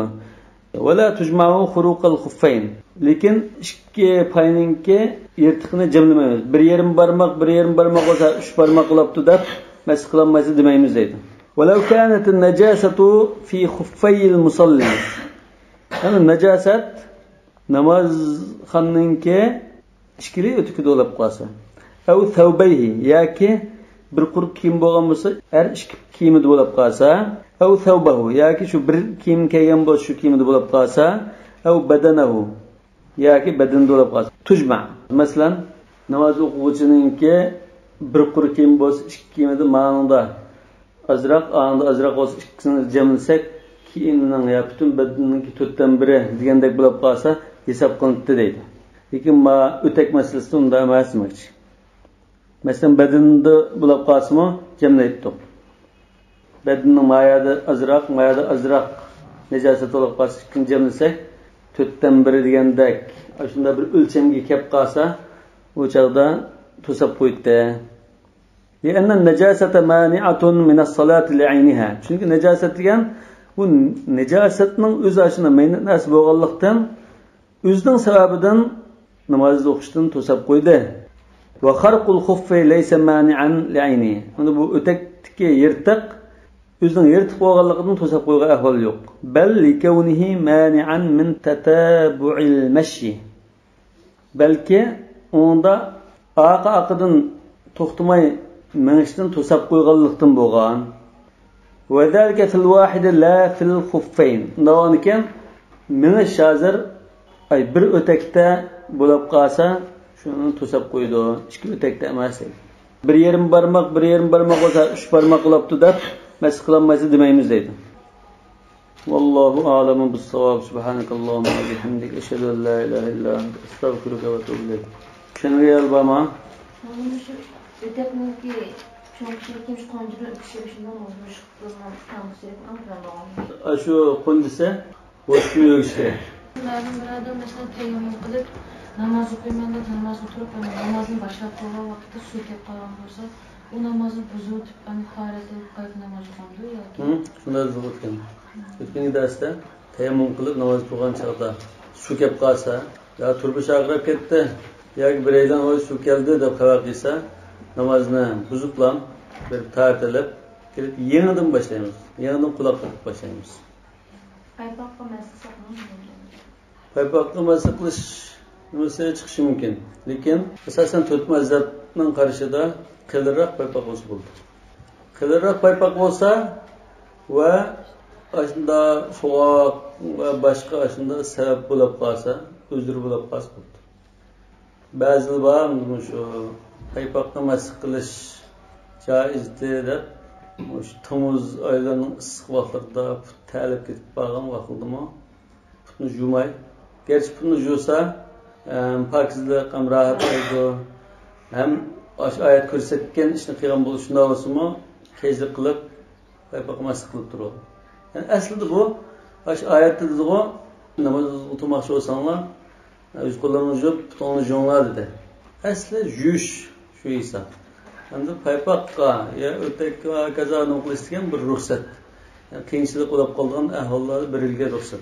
Wala tujma'u khuruqal khuffayn. Lekin 2 payningki yirtiqni jamlamaymiz. 1,5 barmoq, 1,5 barmoq bo'lsa 3 barmoq qilibdi deb masx qilinmaydi demaymiz deydi. Walau kanat an-najasatu fi khuffay al-musalli. Ana najasat namoz xonninki ishkili o'tiki bo'lib qolsa, aw thawbayhi yoki bir quruq kiyim bo'lgan bo'lsa, har 2 kiyimida bo'lib qolsa, aw thawbahu yoki shu bir kiyim kiygan bo'lsa, shu kiyimida bo'lib qolsa, aw badanahu yoki badanda bo'lib qolsa. Tujma. Masalan, namoz o'quvchininki bir quruq kiyim bo'lsa, 2 kiyimida ma'noda azroq bo'lsa, ikkisini jamlasak, kiyimning ya butun badanininki 4dan 1 degandek bo'lib qolsa, hisob qilinibdi deydi. Lekin ma o'tak masalasida unda emas demoqchi. Masalan, badanda bo'lib qolsa-mu, jamlaydi. Badanning mayada azroq najosat bo'lib qolsa, ikkinchi jamlasak, 4dan 1 degandek, shunda bir o'lchamga kelib qolsa, u chaqda to'sab qo'ydi. Lianna an-najasata mani'atun min as-salati li'ayniha. Chunki najosat degan bu najosatning o'zi ashuna maynas bo'lganlikdan o'zining sababidan namozni o'qishdan to'sab qo'ydi. Va kharqul khuffi laysa mani'an li'ayni. Unda bu o'takdagi yirtiq o'zining yirtiq bo'lganligidan to'sab qo'ygan ahvol yo'q. Bal likawnihi mani'an min tatabu'il mashi. Balki unda aqadan to'xtamay menishdan to'sab qo'yganlikdan bo'lgan. Va zalika fil wahid la fil khuffayn. Undan ekan menish hozir bir o'takda bo'lib qolsa, shuni to'sab qo'ydi. 2 o'takda emas. 1,5 barmoq bo'lsa 3 barmoq qilibdi deb masx qilinmaydi demaymiz deydi. Vallohu a'lamu bis-savab. Subhanakallohumma va bihamdika ashhadu an la ilaha illa anta astaghfiruka va atubu ilayk. Shunga yalbama. Ötekninki Çünkü kimse kontrol öksürüşünden olmuş. Şu kondise boş bir öksürük. Ben burada mesela teyemmüm kılıp namaz okuyman da namaz oturup namazın başlattığı vakitte su kep kalan olsa o namazı buzup hani haret edip kayıp namaz okundu ya. Şunlar da o'tgan. O'tgan darsda teyemmüm kılıp namaz o'qigan chaqda su kep qalsa, ya turmush ag'rab ketdi, yoki biraydan oy suv keldi deb xabar qilsa, namozni buziblam, bir tartilib, kelib yenidan boshlaymiz. Yenidan quloq qilib boshlaymiz. Paypoqqa masa saqlanib Paypoqqa masa qilish nimasi chiqishi mumkin. Lekin asosan to'rt mazhabning qarashida qilirroq paypoq bo'lsa bo'ldi. Qilirroq paypoq bo'lsa va aslında soğuk ve başka aslında sebep bulup kalsa, özür bulup kalsa buldu. Bazı var mı şu paypakta masık kılış caizdir de şu Temmuz aylarının ısık vaxtlarında talep edip bağlan vaxtında mı putunu jumay. Gerçi putunu juysa pakizlik hem rahat oldu. Hem ayet ko'rsatgan ishni qilgan bo'lishunda bo'lsa-mu, keyzlik qilib paypakta masık qilib turadi. Yani aslında bu, ayette dedi o, namaz oturmakçı olsanlar, yüz kollarını juyup, putonunu juyunlar dedi. Aslında juyuş şu insan. Hem de paypakka, ya öteki kaza nokta isteyen bir ruhsat. Yani kıyınçılık olup kaldıran ahvalları birilge ruhsat.